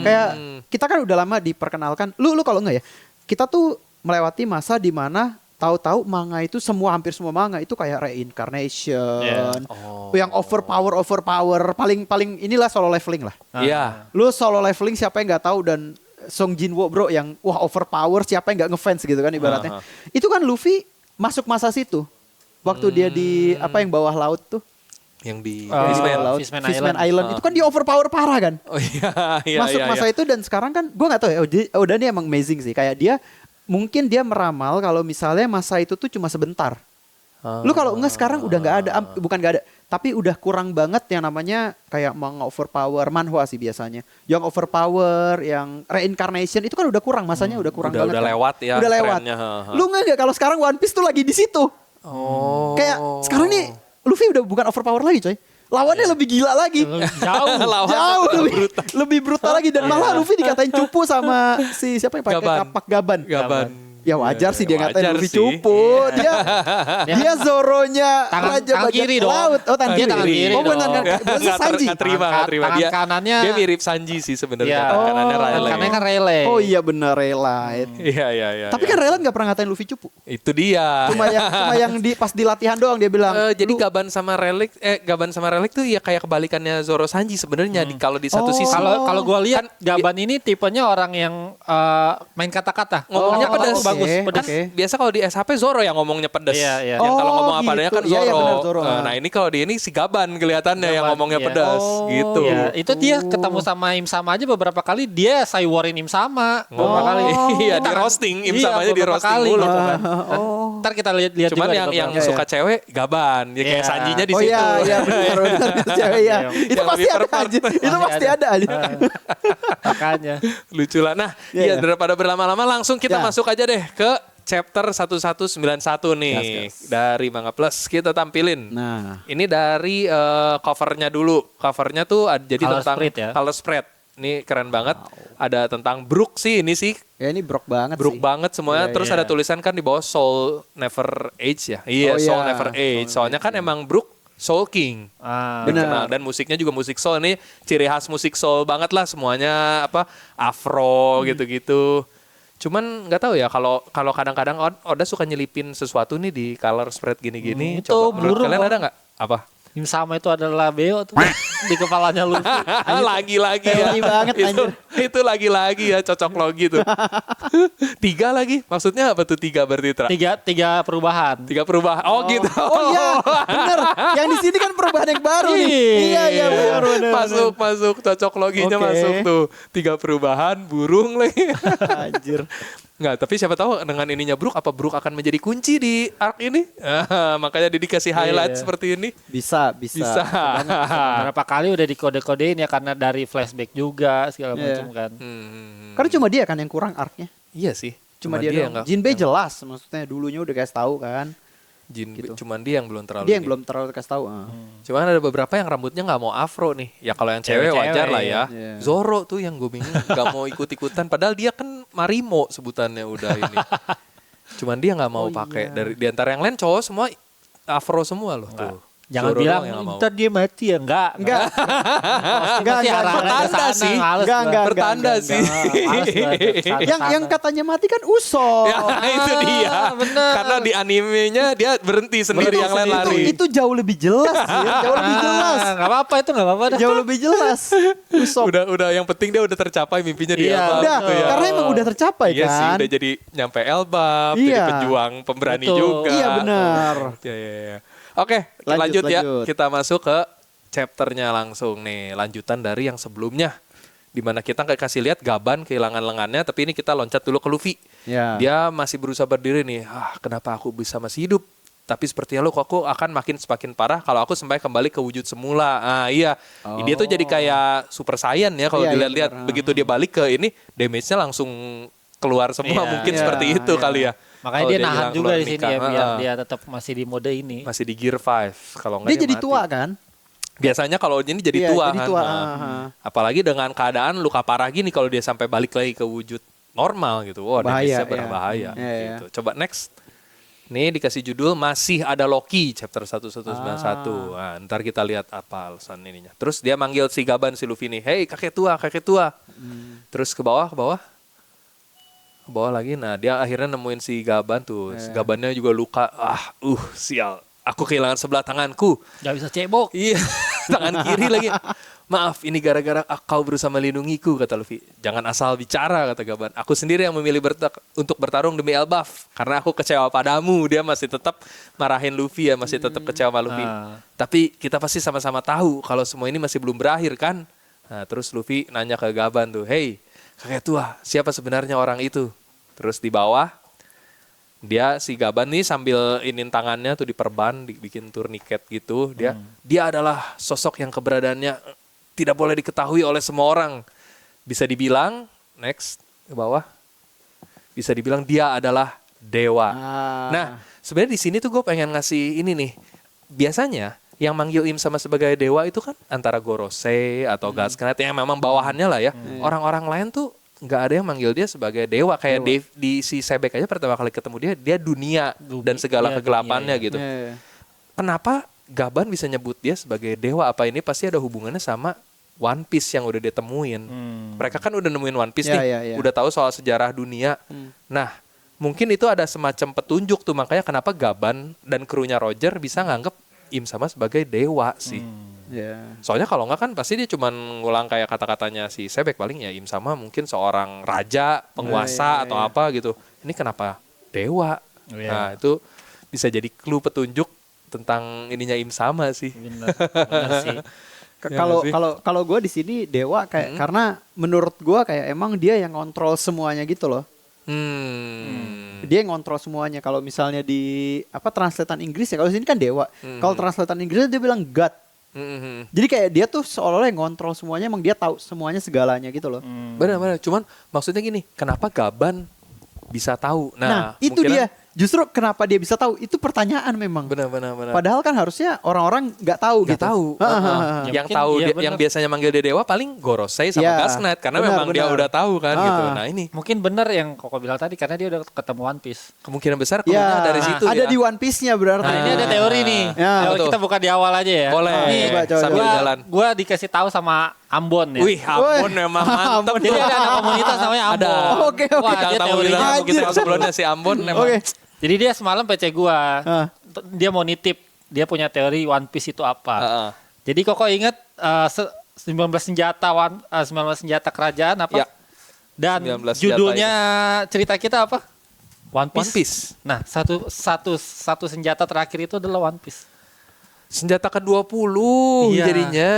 C: Kayak kita kan udah lama diperkenalkan. Lu kalau enggak ya, kita tuh melewati masa di mana tahu-tahu manga itu hampir semua manga itu kayak reincarnation.
B: Yeah.
C: Yang overpower paling inilah solo leveling lah.
A: Iya.
C: Lu solo leveling siapa yang nggak tahu dan Song Jinwoo bro yang wah overpower siapa yang nggak ngefans gitu kan ibaratnya. Itu kan Luffy masuk masa situ. Waktu dia di apa yang bawah laut tuh.
A: Yang di
C: Fishman Laut,
B: Fishman
C: Fishman
B: Island.
C: Island. Itu kan di overpower parah kan.
A: Oh iya.
C: Masuk masa itu dan sekarang kan gue nggak tahu ya. Udah ini emang amazing sih. Kayak dia mungkin dia meramal kalau misalnya masa itu tuh cuma sebentar. Lu kalau enggak sekarang udah nggak ada, bukan nggak ada, tapi udah kurang banget yang namanya kayak manga overpower, manhwa sih biasanya. Yang overpower, yang reincarnation itu kan udah kurang, masanya udah kurang banget.
A: Udah
C: kan.
A: lewat ya
C: Udah lewat.
A: trennya,
C: Lu nggak kalau sekarang One Piece tuh lagi di situ.
A: Oh.
C: Kayak sekarang nih Luffy udah bukan overpower lagi coy. Lawannya lebih gila lagi.
B: Jauh.
C: Jauh lebih brutal lagi dan malah Luffy dikatain cupu sama si siapa yang pakai
A: Gaban.
C: kapak gaban.
A: Gaban.
C: Ya wajar sih dia ngatain
A: Wajar
C: Luffy
A: sih.
C: cupu. Dia Zoronya
B: Tangan
C: Raja Bajak
B: kiri dong.
C: Laut. Oh tangan
B: Dia
C: kiri.
B: tangan kiri
C: Oh bukan
B: dong.
C: tangan kiri. Berarti Sanji.
A: Nggak terima.
B: Tangan
A: Dia,
B: kanannya-
A: dia mirip Sanji sih sebenarnya.
B: Iya.
A: Tangan kanannya
C: Oh.
A: Rayleigh.
B: Karena kan Rayleigh.
C: Oh iya bener Relight.
A: Iya.
C: Tapi kan Relight gak pernah ngatain Luffy cupu.
A: Itu dia.
C: Cuma yang di pas di latihan doang dia bilang.
A: Jadi
C: "Lu-
A: Gaban sama Relic tuh ya kayak kebalikannya Zoro Sanji sebenarnya kalau di satu
C: Oh.
A: sisi.
B: Kalau gua lihat
A: Kan
B: Gaban ini tipenya orang yang main kata-kata.
A: Ngomongnya
C: Oh,
A: pedas.
B: bagus,
C: oke,
B: pedas.
C: oke.
A: Biasa kalau di SHP Zoro yang ngomongnya pedas.
B: Iya, iya.
A: Yang kalau
C: Oh,
A: ngomong apa adanya kan
C: gitu. Iya, iya,
A: Zoro.
C: benar, Zoro.
A: Nah ini kalau di ini si Gaban kelihatannya yang
B: Gaban,
A: ngomongnya
B: iya.
A: pedas
C: Oh,
A: gitu.
B: Iya, itu dia ketemu sama Im Sama aja beberapa kali dia saywarin Im Sama beberapa kali.
A: Iya di roasting, Im
B: Iya,
A: Samanya di
B: beberapa
A: roasting
B: kali
A: mulu.
B: gitu kan.
C: Oh.
B: Ntar kita lihat
A: Cuman
B: juga
A: yang
B: di beberapa-
A: suka cewek Gaban, ya kayak
B: Iya.
A: Sanjinya di
C: Oh
A: situ.
C: iya benar itu cewek ya.
B: Iya.
C: Itu
A: Yang
C: pasti
A: lebih
C: ada
A: perempuan.
C: aja. Itu pasti ada aja.
B: makanya.
A: Lucu lah. Nah,
C: Iya,
A: iya
C: iya.
A: daripada berlama-lama langsung kita
C: Ya.
A: masuk aja deh ke chapter 1191 nih dari Manga Plus kita tampilin.
C: Nah.
A: Ini dari covernya dulu. Covernya tuh jadi
B: Color
A: tentang
B: spread ya.
A: color spread. Ini keren banget. Ada tentang Brook sih ini sih.
C: Ya ini brok banget
A: Brook
C: sih.
A: banget semuanya.
C: Iya,
A: Terus
B: iya.
A: ada tulisan kan di bawah Soul Never Age ya. Iya,
C: Oh,
A: Soul
C: iya.
A: Never Age.
C: Soul
A: Soalnya kan emang Brook Soul King.
C: Benar.
A: Dikenal. Dan musiknya juga musik soul, ini ciri khas musik soul banget lah semuanya apa afro gitu-gitu. Cuman nggak tahu ya kalau kadang-kadang Oda suka nyelipin sesuatu nih di color spread gini-gini.
B: Itu
A: Coba menurut
B: burung
A: kalian
B: kok.
A: ada nggak? Apa?
B: Im sama itu adalah Beo tuh di kepalanya Luffy.
A: Lagi-lagi ya.
C: Teori banget, anjir.
A: Itu lagi-lagi ya cocok logi tuh. 3 lagi. Maksudnya apa tuh 3 berarti Tra?
B: Tiga perubahan.
A: 3 perubahan. Oh gitu.
C: Oh iya, bener. Yang di sini kan perubahan yang baru nih.
B: Iya.
C: Iya, benar.
A: Masuk cocok loginya
C: Oke.
A: masuk tuh. 3 perubahan, burung lagi.
C: Anjir.
A: Nggak, tapi siapa tahu dengan ininya Brook, apa Brook akan menjadi kunci di arc ini? Makanya dia dikasih highlight
B: Iya.
A: seperti ini.
C: Bisa.
A: Bisa.
B: Berapa kali udah dikode-kodein ya karena dari flashback juga segala
C: Iya.
B: macam kan.
C: Karena cuma dia kan yang kurang arc-nya.
A: Iya sih.
C: Cuma dia
A: yang
C: doang.
A: nggak-
C: Jinbei jelas, maksudnya dulunya udah kasih tahu kan. gitu.
A: Cuman dia yang belum terlalu.
C: Dia yang
A: ini.
C: belum terlalu kasih tahu.
A: Cuman ada beberapa yang rambutnya nggak mau afro nih. Ya kalau yang cewek
B: Cewek-cewek,
A: wajar lah ya.
C: iya.
A: Zoro tuh yang gue bingung nggak mau ikut-ikutan. Padahal dia kan Marimo sebutannya udah ini. Cuman dia nggak mau pakai. Dari di antara yang lain cowok semua afro semua loh tuh.
B: Jangan
A: Zoro
B: bilang
A: doang yang nggak mau.
B: ntar dia mati ya. Enggak.
C: Enggak. Enggak.
A: Pertanda sih.
C: Enggak.
A: Pertanda sih.
C: Yang katanya mati kan Usopp.
A: Ya, itu dia.
B: bener.
A: Karena di animenya dia berhenti sendiri, yang lain lari.
C: Itu jauh lebih jelas sih. Jauh lebih jelas.
B: Enggak apa-apa itu enggak apa-apa dah.
C: Jauh lebih jelas. Usopp.
A: Udah yang penting dia udah tercapai mimpinya dia.
B: Iya,
A: apa,
C: Udah,
A: gitu ya.
C: karena emang udah tercapai
A: Iya sih,
C: kan.
A: udah jadi nyampe Elbap, jadi
C: Iya.
A: pejuang pemberani
B: Betul.
A: juga.
C: Iya benar.
A: Iya. Oke,
C: Lanjut,
A: lanjut ya.
C: lanjut.
A: Kita masuk ke chapternya langsung nih. Lanjutan dari yang sebelumnya. Dimana kita nggak kasih lihat Gaban kehilangan lengannya, tapi ini kita loncat dulu ke Luffy.
C: Ya.
A: Dia masih berusaha berdiri nih. Kenapa aku bisa masih hidup? Tapi sepertinya lo kok aku akan semakin parah kalau aku sampai kembali ke wujud semula. Iya. Dia tuh jadi kayak super saiyan ya kalau
C: Iya,
A: dilihat-lihat.
C: benar.
A: Begitu dia balik ke ini, damage-nya langsung keluar semua.
B: Iya.
A: Mungkin
C: Iya,
A: seperti itu
C: iya.
A: kali ya.
B: Makanya
A: Kalau
B: dia nahan
A: hilang
B: juga
A: keluar
B: di sini
A: nikah.
B: ya biar
A: Heeh.
B: dia tetap masih di mode ini.
A: Masih di Gear 5. Kalau nggak
C: Dia jadi
A: mati.
C: tua kan?
A: Biasanya kalau ini jadi
C: Iya,
A: tua
C: jadi
A: kan.
C: tua,
A: Nah, apalagi dengan keadaan luka parah gini kalau dia sampai balik lagi ke wujud normal gitu. Wah,
C: Bahaya,
A: damage-nya
C: iya.
A: berbahaya
C: Iya, iya.
A: gitu. Coba next. Nih dikasih judul Masih Ada Loki chapter 1191. Nah, ntar kita lihat apa alasan ininya. Terus dia manggil si Gaban si Luffy nih. Hei kakek tua, kakek tua. Terus ke bawah, ke bawah lagi. Nah dia akhirnya nemuin si Gaban tuh. Si Gabannya juga luka. Sial. Aku kehilangan sebelah tanganku.
B: Gak bisa cebok.
A: Iya, tangan kiri lagi. Maaf, ini gara-gara kau berusaha melindungiku, kata Luffy. Jangan asal bicara, kata Gaban. Aku sendiri yang memilih untuk bertarung demi Elbaf. Karena aku kecewa padamu. Dia masih tetap marahin Luffy ya, masih tetap kecewa sama Luffy. Tapi kita pasti sama-sama tahu kalau semua ini masih belum berakhir kan? Nah, terus Luffy nanya ke Gaban tuh, "Hei, kakek tua, siapa sebenarnya orang itu?" Terus di bawah, si Gaban nih sambil inin tangannya tuh diperban, dibikin turniket gitu. Dia adalah sosok yang keberadaannya tidak boleh diketahui oleh semua orang. Bisa dibilang, next ke bawah, bisa dibilang dia adalah dewa. Nah, sebenarnya di sini tuh gue pengen ngasih ini nih. Biasanya yang manggil Im sama sebagai dewa itu kan antara Gorosei atau God's Knight yang memang bawahannya lah ya. Orang-orang lain tuh nggak ada yang manggil dia sebagai dewa. Kayak Dave di si Sebek aja pertama kali ketemu dia dunia dan segala
B: Iya,
A: kegelapannya
B: dunia,
A: gitu.
C: Iya.
A: Kenapa Gaban bisa nyebut dia sebagai dewa? Apa ini pasti ada hubungannya sama One Piece yang udah ditemuin? Mereka kan udah nemuin One Piece
C: Ya,
A: nih,
C: ya, ya.
A: udah tahu soal sejarah dunia. Nah, mungkin itu ada semacam petunjuk tuh, makanya kenapa Gaban dan krunya Roger bisa nganggep Im sama sebagai dewa sih.
C: Iya.
A: Soalnya kalau nggak kan pasti dia cuman ngulang kayak kata-katanya si Sebek paling ya Im sama mungkin seorang raja, penguasa atau apa gitu. Ini kenapa dewa?
B: Iya.
A: Nah, itu bisa jadi clue petunjuk tentang ininya Im sama sih.
B: Bener sih.
A: Ya
C: Kalau
A: nggak sih?
C: kalau gue di sini dewa kayak karena menurut gue kayak emang dia yang kontrol semuanya gitu loh. Dia yang ngontrol semuanya. Kalau misalnya di translatean Inggris ya, kalau sini kan dewa. Kalau translatean Inggris dia bilang God. Jadi kayak dia tuh seolah-olah yang ngontrol semuanya, emang dia tahu semuanya segalanya gitu loh.
A: Benar-benar. Cuman maksudnya gini, kenapa Gaban bisa tahu?
C: Nah, itu
A: mungkin
C: dia. Justru kenapa dia bisa tahu? Itu pertanyaan memang.
A: Benar.
C: Padahal kan harusnya orang-orang nggak tahu
A: Nggak
C: gitu.
A: tahu.
B: Ya
A: Yang
B: mungkin
A: tahu
B: iya,
A: yang
B: bener.
A: biasanya manggil dia dewa paling Gorosei sama
C: Iya,
A: God's Knight karena
C: benar,
A: memang dia
C: benar.
A: udah tahu kan gitu. Nah, ini
B: Mungkin bener yang Koko bilang tadi karena dia udah ketemu One Piece.
A: kemungkinan besar
C: Ya,
A: keluarnya dari situ
C: ada
A: ya.
C: di One Piece-nya berarti.
B: Nah, ini ada teori nih.
C: Ya,
B: Ayo,
A: betul.
B: kita buka di awal aja ya.
A: Boleh.
B: Nih,
C: Coba.
A: Sambil jalan.
B: Gua dikasih tahu sama Ambon ya.
A: Wih, Ambon memang mantep.
B: Jadi ada anak komunitas namanya Ambon.
A: Ada.
C: Oke.
B: Wah,
A: Bintang
B: dia
A: tamu
B: teorinya
A: bintang tamu kita
C: Anjir.
A: yang sebelumnya si Ambon memang.
C: Oke.
B: Jadi dia semalam PC gua.
C: Ah.
B: Dia mau nitip dia punya teori One Piece itu apa.
A: Heeh.
B: Jadi Koko ingat 19 senjata kerajaan apa?
A: Ya.
B: Dan
A: 19 senjata
B: judulnya cerita kita apa? One Piece.
A: One Piece.
B: Nah, satu senjata terakhir itu adalah One Piece.
A: Senjata ke-20
B: Iya.
A: jadinya.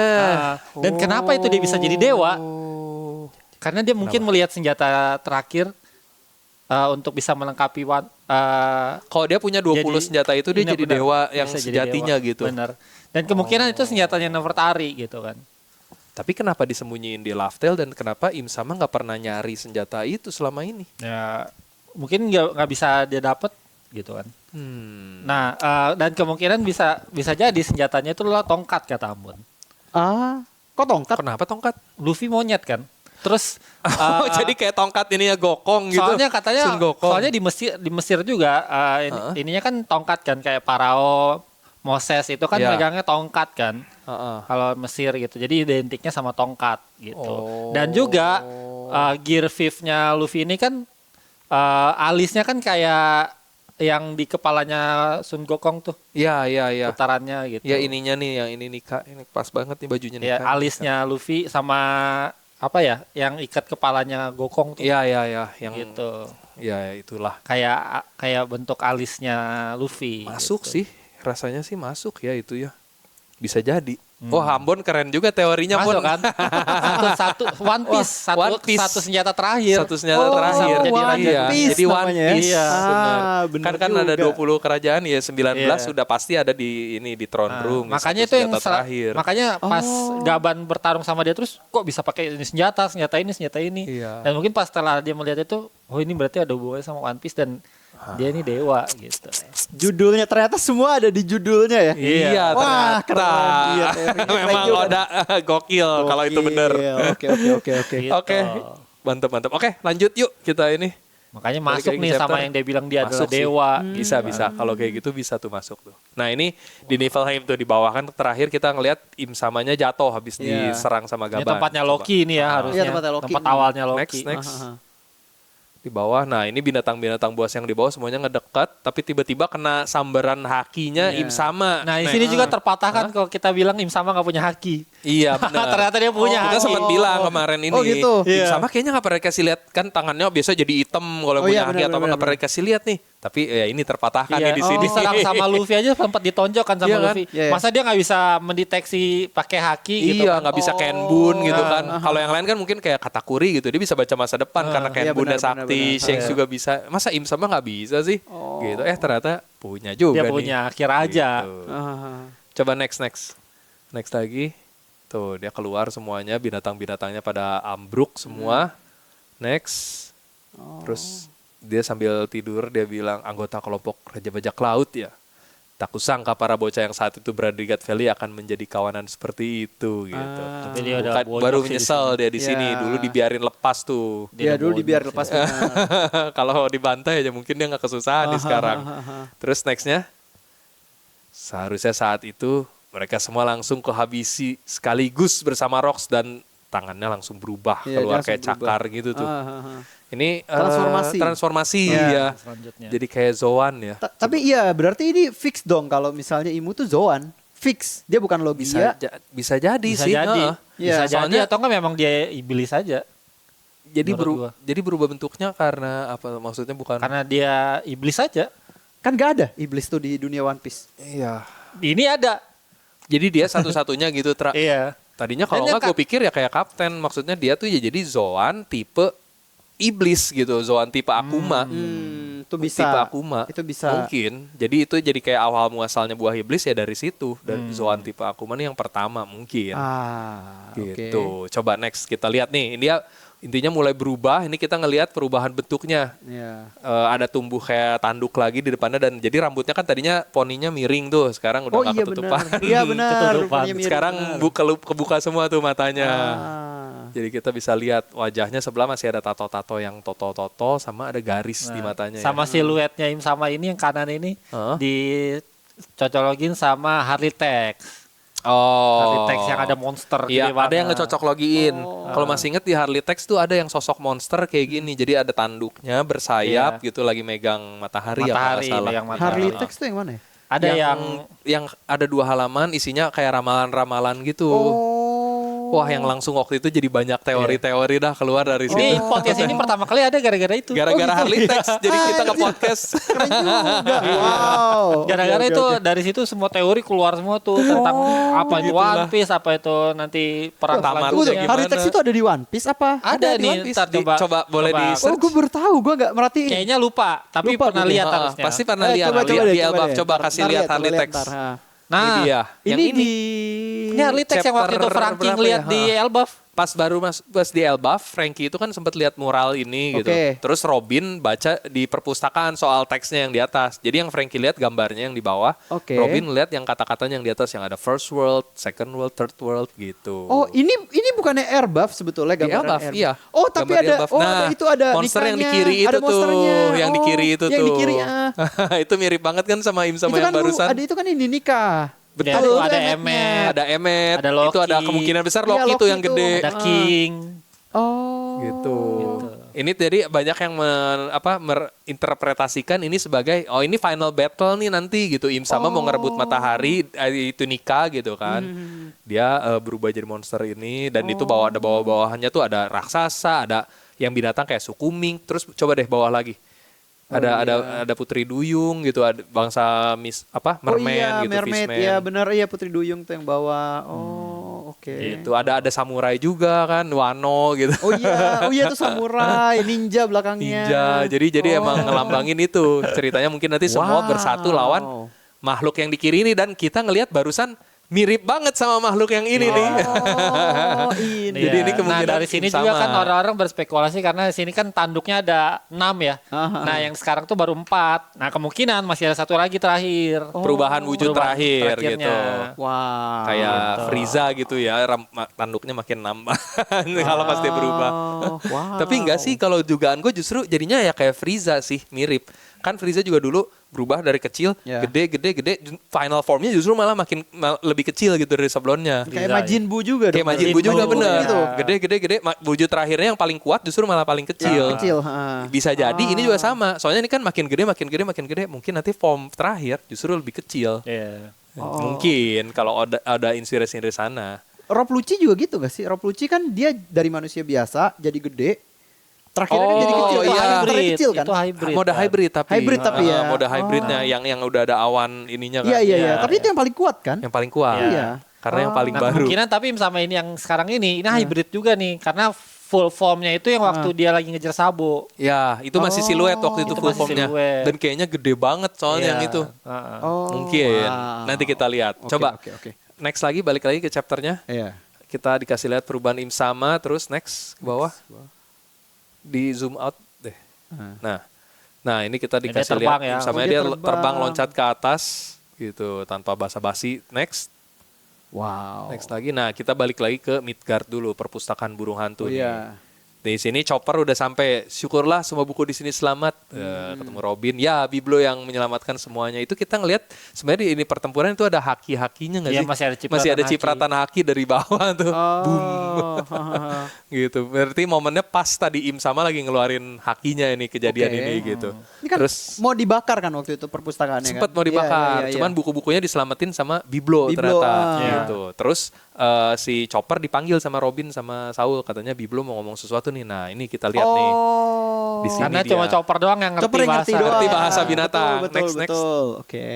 B: Dan kenapa itu dia bisa jadi dewa?
A: Oh.
B: Karena dia mungkin melihat senjata terakhir untuk bisa melengkapi
A: Kalau dia punya 20 senjata itu dia jadi
B: benar,
A: dewa yang
B: bisa jadi
A: sejatinya
B: dewa.
A: gitu.
B: Benar. Dan kemungkinan itu senjatanya Nefertari gitu kan.
A: Tapi kenapa disembunyiin di Laughtale dan kenapa Im Sama nggak pernah nyari senjata itu selama ini?
B: Ya mungkin nggak bisa dia dapat gitu kan. Nah, dan kemungkinan bisa jadi senjatanya itu adalah tongkat kata Ambon.
C: Kok tongkat?
A: Kenapa tongkat?
B: Luffy monyet kan. Terus
A: Oh, jadi kayak tongkat ini ya Gokong gitu.
B: soalnya katanya
A: Sun Gokong.
B: soalnya di Mesir juga ininya kan tongkat kan kayak Parao, Moses itu kan
A: Iya.
B: megangnya tongkat kan.
A: Heeh.
B: Kalau Mesir gitu. Jadi identiknya sama tongkat gitu.
A: Oh.
B: Dan juga gear fifth-nya Luffy ini kan alisnya kan kayak yang di kepalanya Sun Gokong tuh
A: Iya.
B: putarannya gitu.
A: Ya ininya nih, yang ini Nika, ini pas banget nih bajunya
B: Ya,
A: Nika.
B: alisnya Luffy sama apa ya yang ikat kepalanya Gokong tuh
A: Iya, yang
B: gitu.
A: ya itulah.
B: Kayak bentuk alisnya Luffy.
A: Masuk
B: gitu.
A: sih, rasanya sih masuk ya itu ya. Bisa jadi. Oh, Ambon keren juga teorinya,
B: Masuk
A: Bon.
B: kan? satu One Piece,
A: Wah, One Piece.
B: satu senjata terakhir.
A: Satu senjata
C: Oh,
A: terakhir.
B: One
A: Iya,
C: Piece
A: jadi One
C: namanya ya.
A: Piece.
B: Iya.
A: Benar.
C: Bener
A: Kan ada
C: juga.
A: 20 kerajaan ya, 19
B: Iya.
A: sudah pasti ada di ini di throne room. ya,
B: Makanya
A: satu
B: itu yang
A: senjata terakhir.
B: makanya pas Gaban bertarung sama dia terus kok bisa pakai ini senjata ini.
A: Iya.
B: Dan mungkin pas setelah dia melihat itu, oh ini berarti ada hubungannya sama One Piece dan dia ini dewa gitu.
C: Judulnya ternyata semua ada di judulnya ya.
A: Iya,
C: Wah,
A: ternyata.
C: keren. Iya, teorinya
A: Memang
C: keren juga.
A: Oda gokil kalau itu benar.
C: Oke.
B: Gitu.
A: Oke, mantap. Oke, lanjut yuk kita ini.
B: Makanya
A: Balik
B: masuk
A: lagi
B: nih
A: ke
B: sama
A: chapter.
B: yang dia bilang dia
A: Masuk
B: adalah
A: sih.
B: dewa.
A: Bisa. Kalau kayak gitu bisa tuh masuk tuh. Nah ini di Niflheim tuh di bawah kan terakhir kita ngelihat Im Samanya jatuh habis
C: Iya.
A: diserang sama
B: Ini
A: Gaban.
B: tempatnya
A: Coba.
B: Loki ini ya harusnya.
C: Iya, tempatnya Loki.
B: Tempat awalnya Loki.
A: Next. Di bawah, nah ini binatang-binatang buas yang di bawah semuanya ngedekat, tapi tiba-tiba kena sambaran hakinya
C: Iya.
A: Im Sama.
B: Nah, di sini juga terpatahkan kalau kita bilang Im Sama nggak punya haki.
A: Iya benar.
B: Ternyata dia punya
A: Kita
B: haki.
A: sempat bilang kemarin ini.
C: Oh, gitu.
A: Im
B: Iya.
A: Sama kayaknya nggak pernah dikasih lihat kan tangannya biasa jadi hitam kalau
C: Oh,
A: punya
C: iya,
A: haki
C: benar,
A: atau apa
C: benar,
A: nggak pernah dikasih lihat nih. Tapi ya ini terpatahkan
B: Iya,
A: nih di sini.
B: diserang sama Luffy aja sempat ditonjok kan sama
A: Iya kan?
B: Luffy.
C: Iya, iya.
B: Masa dia nggak bisa mendeteksi pakai haki gitu
A: Iya
B: kan?
A: nggak bisa Kenbun gitu kan. Kalau yang lain kan mungkin kayak Katakuri gitu dia bisa baca masa depan karena
C: Iya,
A: Kenbunnya
C: benar,
A: sakti,
C: benar.
A: Shanks juga bisa. Masa Im Sama nggak bisa sih? Gitu. Ternyata punya juga
B: Dia
A: nih.
B: punya akhir aja.
A: Gitu. Coba next. Next lagi. Tuh dia keluar semuanya binatang-binatangnya pada ambruk semua. Next. Terus dia sambil tidur dia bilang anggota kelompok Raja Bajak Laut ya. Tak kusangka para bocah yang saat itu berada di God Valley akan menjadi kawanan seperti itu gitu.
B: Tapi dia udah bonyok
A: Baru
B: sih di
A: menyesal
B: sini.
A: dia di sini.
C: Ya.
A: Dulu dibiarin lepas tuh.
C: Dia dulu
B: bonyok
C: dibiar
B: sih.
C: lepas benar.
A: Kalau dibantai aja mungkin dia nggak kesusahan nih sekarang. Terus nextnya, seharusnya saat itu mereka semua langsung kehabisi sekaligus bersama Rox dan tangannya langsung berubah
C: Iya,
A: keluar
C: dia
A: kayak
C: langsung berubah.
A: cakar gitu tuh. Ini
C: Transformasi.
A: ya.
B: Selanjutnya.
A: Jadi kayak Zoan ya.
C: Tapi iya berarti ini fix dong kalau misalnya Imu tuh Zoan. Fix. Dia bukan Logia.
A: Bisa jadi
B: Bisa
A: sih.
B: jadi.
A: heeh.
C: Iya,
B: Bisa jadi
A: soalnya-
B: atau enggak memang dia iblis saja.
A: Jadi berubah bentuknya karena apa? Maksudnya bukan.
B: Karena dia iblis saja.
C: Kan gak ada iblis tuh di dunia One Piece.
A: Iya.
B: Ini ada.
A: Jadi dia satu-satunya gitu.
B: Iya.
A: Tadinya kalau
B: Dan dia
A: nggak gue pikir ya kayak kapten. Maksudnya dia tuh ya jadi Zoan tipe iblis gitu. Zoan tipe Akuma.
C: Itu bisa.
A: Tipe Akuma.
C: Itu bisa.
A: Mungkin. Jadi itu jadi kayak awal muasalnya buah iblis ya dari situ. Dan Zoan tipe Akuma nih yang pertama mungkin. Gitu. Coba next kita lihat nih. Dia intinya mulai berubah. Ini kita ngelihat perubahan bentuknya.
C: Iya.
A: Ada tumbuh kayak tanduk lagi di depannya dan jadi rambutnya kan tadinya poninya miring tuh. Sekarang udah
C: Oh
A: nggak
C: iya
A: ketutupan.
C: benar. Iya benar.
B: Ketutupan.
C: Rupanya mirip,
A: Sekarang
C: benar.
A: kebuka semua tuh matanya.
C: Ah.
A: Jadi kita bisa lihat wajahnya sebelah masih ada tato-tato yang toto-toto sama ada garis di matanya.
B: Sama siluetnya Im Sama ini yang kanan ini
A: Hah?
B: dicocolokin sama Harley Tex.
A: Oh.
B: Harley Tex yang ada monster
A: Iya,
B: gede
A: ada yang
B: banget.
A: ngecocok logiin. Kalau masih inget di Harley Tex tuh ada yang sosok monster kayak gini. Jadi ada tanduknya bersayap
B: Iya.
A: gitu lagi megang matahari, ya kalau
B: Matahari,
A: nggak salah.
B: megang matahari.
C: Harley Tex tuh yang mana ya?
B: Ada
A: yang ada 2 halaman isinya kayak ramalan-ramalan gitu. Wah, yang langsung waktu itu jadi banyak teori-teori dah keluar dari situ.
B: Ini podcast ini pertama kali ada gara-gara itu.
A: Gara-gara Harley Text, jadi kita ke podcast.
C: Keren juga. Wow.
B: Gara-gara
C: Oke,
B: itu
C: oke.
B: dari situ semua teori keluar semua tuh tentang apa itu One Piece, apa itu nanti perang
A: Tamat
C: Tunggu,
B: selanjutnya.
A: gimana?
C: Harley Text itu ada di One Piece apa?
B: Ada
A: di
B: nih,
A: One Piece.
B: ntar
A: Coba boleh di
C: Oh,
A: search.
C: gue baru tahu, gue nggak merhatiin.
B: Kayaknya lupa, tapi
C: Lupa
B: pernah
C: gue.
B: lihat
A: Ah,
B: harusnya.
A: pasti pernah lihat
C: coba
A: di
C: deh,
A: Elbaf.
C: deh.
A: Coba kasih
C: Ntar
A: lihat
C: coba
A: Harley
C: lihat
A: Text.
C: ntar, ha.
B: Nah,
A: Ini dia. Yang
C: Ini di
B: ini Harley Text yang waktu itu
A: chapter
B: Frankie
A: berapa
B: lihat
A: ya?
B: di Elbaf.
A: Pas di Elbaf, Frankie itu kan sempat lihat mural ini gitu.
C: Oke.
A: Terus Robin baca di perpustakaan soal teksnya yang di atas. Jadi yang Frankie lihat gambarnya yang di bawah.
C: Oke.
A: Robin lihat yang kata-katanya yang di atas, yang ada first world, second world, third world gitu.
C: Oh, ini bukannya Airbuff sebetulnya
A: Di
C: gambaran
A: Elbaf,
C: Airbuff.
A: iya.
C: Oh, tapi
A: Gambar di
C: ada
A: Elbaf.
C: ada itu ada
A: monster yang di
C: nikahnya,
A: kiri itu
C: ada
A: tuh,
C: monsternya.
A: yang di kiri itu
C: yang
A: tuh.
C: di kiri, ah.
A: Itu mirip banget kan sama Im sama
C: Itu
A: yang
C: kan
A: barusan.
C: ada itu kan ini nikah.
A: Betul.
B: Ada
C: Emetnya.
B: Emmet,
A: Ada Emmet,
B: Ada Loki.
A: itu ada kemungkinan besar
C: Iya,
A: Loki
C: Loki
A: tuh yang
C: tuh.
A: gede.
B: ada King.
C: Oh.
A: Gitu. Ini jadi banyak yang menginterpretasikan ini sebagai ini final battle nih nanti gitu. Im sama mau ngerebut matahari itu nikah gitu kan. Dia berubah jadi monster ini dan itu ada bawah-bawahannya tuh ada raksasa, ada yang binatang kayak sukuming. Terus coba deh bawah lagi. Ada putri duyung gitu, ada bangsa merman gitu,
C: mermaid,
A: fishman.
C: ya benar, iya Putri Duyung tuh yang bawa. Oh, oke.
A: Gitu. Ada samurai juga kan, Wano gitu.
C: Oh iya itu samurai, ninja belakangnya.
A: Ninja. Jadi emang ngelambangin itu. Ceritanya mungkin nanti semua
C: Wow.
A: bersatu lawan makhluk yang di kiri ini dan kita ngelihat barusan mirip banget sama makhluk yang ini nih.
C: Oh, ini.
A: Jadi ini
B: Nah,
A: kemungkinan
B: dari sini
A: sama.
B: juga kan orang-orang berspekulasi karena di sini kan tanduknya ada 6 ya.
C: Aha.
B: Nah, yang sekarang tuh baru 4. Nah, kemungkinan masih ada satu lagi terakhir.
A: Perubahan wujud
B: Perubahan
A: terakhir
B: terakhirnya.
A: gitu.
C: Wow.
A: Kayak Frieza gitu ya, tanduknya makin nambah kalau pas dia berubah.
C: Wow.
A: Tapi enggak sih, kalau dugaan gue justru jadinya ya kayak Frieza sih, mirip. Kan Frieza juga dulu berubah dari kecil,
C: Ya.
A: gede, final formnya justru malah makin lebih kecil gitu dari sebelumnya.
C: Kayak Majin Buu juga
A: Kayak
C: dong.
A: Majin Buu juga
B: Buu,
A: bener.
C: gitu.
A: Gede. Wujud terakhirnya yang paling kuat justru malah paling kecil.
C: Kecil, ha.
A: Bisa jadi ini juga sama. Soalnya ini kan makin gede. Mungkin nanti form terakhir justru lebih kecil.
B: Iya.
A: Mungkin kalau ada inspirasi dari sana.
C: Rob Lucci juga gitu gak sih? Rob Lucci kan dia dari manusia biasa jadi gede. Terakhirnya kan jadi kecil.
A: Oh, iya.
C: Terakhir kecil kan?
B: Itu hybrid.
A: Mode
B: kan?
A: hybrid tapi.
C: Hybrid tapi ya.
A: Mode hybridnya yang udah ada awan ininya kan.
C: Iya.
B: Iya.
C: Tapi itu yang paling kuat kan?
A: Yang paling kuat.
C: Iya.
A: Karena yang paling
B: Nah,
A: baru.
B: kemungkinan tapi sama ini yang sekarang ini hybrid juga nih karena full formnya itu yang waktu dia lagi ngejar Sabo.
A: Ya, itu masih siluet waktu itu
B: Itu
A: full
B: masih
A: formnya.
B: siluet.
A: Dan kayaknya gede banget soalnya yang itu.
B: Heeh.
C: Oh,
A: Mungkin.
C: wow.
A: Nanti kita lihat.
C: Oke,
A: Coba.
C: Oke.
A: Next lagi, balik lagi ke chapternya.
C: Iya.
A: Kita dikasih lihat perubahan Im sama, terus next ke bawah. Di zoom out deh. Nah ini kita
B: Dia
A: dikasih
B: terbang
A: lihat
B: ya.
A: Im sama
C: Oh, dia
A: dia
C: terbang.
A: terbang loncat ke atas gitu tanpa basa-basi. Next.
C: Wow.
A: Next lagi. Nah, kita balik lagi ke Midgard dulu, perpustakaan burung hantu
C: Oh,
A: nih.
C: iya.
A: Di sini Chopper udah sampai. Syukurlah semua buku di sini selamat. Ketemu Robin. Ya, Biblo yang menyelamatkan semuanya. Itu kita ngelihat sebenarnya di ini pertempuran itu ada haki-hakinya nggak
B: Iya,
A: sih?
B: masih ada cipratan
A: haki dari bawah tuh. Boom.
C: Oh.
A: Gitu. Berarti momennya pas tadi Im sama lagi ngeluarin hakinya ini kejadian
C: Oke.
A: ini gitu.
C: Ini kan
A: Terus
C: mau dibakar kan waktu itu perpustakaannya
A: sempat
C: kan?
A: mau dibakar,
C: Iya.
A: cuman buku-bukunya diselamatin sama Biblo
C: Biblo,
A: ternyata
C: ah.
A: gitu. Terus si Chopper dipanggil sama Robin sama Saul, katanya Biblo mau ngomong sesuatu nih. Nah, ini kita lihat nih.
C: Oh.
A: Di sini
B: Karena
A: dia.
B: cuma Chopper doang yang ngerti
C: Chopper yang
B: bahasa.
C: ngerti doang.
A: Ngerti bahasa binatang.
C: Betul,
A: Next.
C: betul. Oke.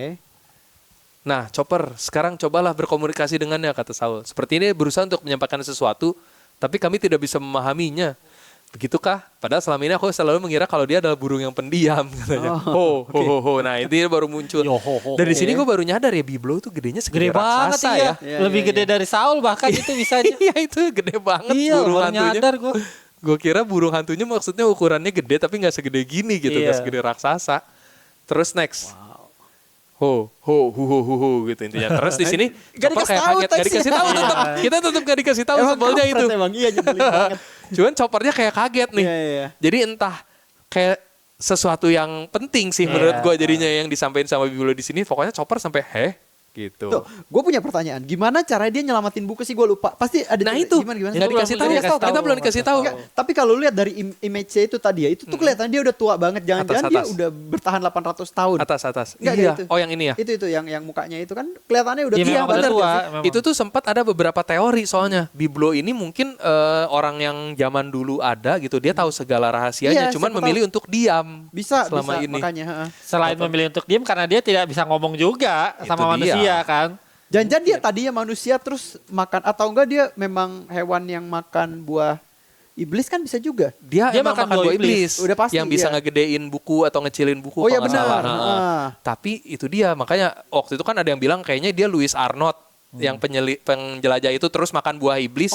A: Nah, Chopper, sekarang cobalah berkomunikasi dengannya, kata Saul. Seperti ini berusaha untuk menyampaikan sesuatu, tapi kami tidak bisa memahaminya. Begitukah? Padahal selama ini aku selalu mengira kalau dia adalah burung yang pendiam, katanya. Nah, ini baru muncul.
B: Yo, ho, ho,
A: Dari
B: ho.
A: sini gue baru nyadar ya, Biblo tuh gedenya segede
B: Gede banget
A: raksasa
B: iya.
A: ya.
C: Iya,
B: Lebih
C: iya,
B: gede
C: iya.
B: dari Saul bahkan itu bisa aja.
A: Iya, itu gede banget
B: Iya,
A: burung
B: baru
A: hantunya.
B: nyadar gue.
A: Gue kira burung hantunya maksudnya ukurannya gede tapi nggak segede gini gitu, nggak
B: Iya.
A: segede raksasa. Terus next. Ho gitu intinya. Terus di sini
C: Gak
A: Chopper
C: dikasih
A: kayak
C: tahu
A: kaget, gak dikasih tahu
B: teksnya.
A: tetap. Kita tetap gak dikasih tahu
C: Emang
A: sebelnya
C: kampret
A: itu.
C: Emang iya nyebelin banget.
A: Cuman Choppernya kayak kaget nih.
C: Iya, iya.
A: Jadi entah kayak sesuatu yang penting sih menurut
B: Iya.
A: gue jadinya yang disampaikan sama Biblo di sini. Pokoknya Chopper sampai gitu.
C: Tuh, gue punya pertanyaan. Gimana cara dia nyelamatin buku sih? Gue lupa. Pasti ada.
A: Nah itu
C: Gimana?
A: nggak dikasih tahu. Kita belum dikasih tahu.
C: Enggak, tapi kalau lihat dari image-nya itu tadi ya, itu tuh kelihatan dia udah tua banget. Jangan-jangan dia
A: Atas.
C: udah bertahan 800 tahun.
A: Atas.
C: Enggak,
A: Iya.
C: itu.
A: Oh yang ini ya.
C: Itu yang mukanya itu kan kelihatannya udah
B: Iya,
C: tua
B: memang udah
C: banget.
B: tua.
C: Sih?
B: Memang.
A: Itu tuh sempat ada beberapa teori soalnya. Biblo ini mungkin orang yang zaman dulu ada gitu. Dia tahu segala rahasianya.
C: Iya,
A: Cuman
C: siapa
A: memilih untuk diam.
C: Bisa
A: selama ini.
C: makanya. heeh.
B: Selain memilih untuk diam karena dia tidak bisa ngomong juga
A: Itu
B: sama
A: dia.
B: manusia kan.
C: Jangan-jangan dia tadinya manusia terus makan atau enggak dia memang hewan yang makan buah iblis kan bisa juga.
A: Dia emang
B: makan
A: makan
B: buah
A: buah iblis.
C: Udah pasti,
A: yang bisa
C: iya.
A: ngegedein buku atau ngecilin buku.
C: Oh, iya,
A: kalau nggak
C: benar.
A: salah. Heeh.
C: Ah.
A: Tapi itu dia. Makanya waktu itu kan ada yang bilang kayaknya dia Louis Arnold. Yang penjelajah itu terus makan buah iblis,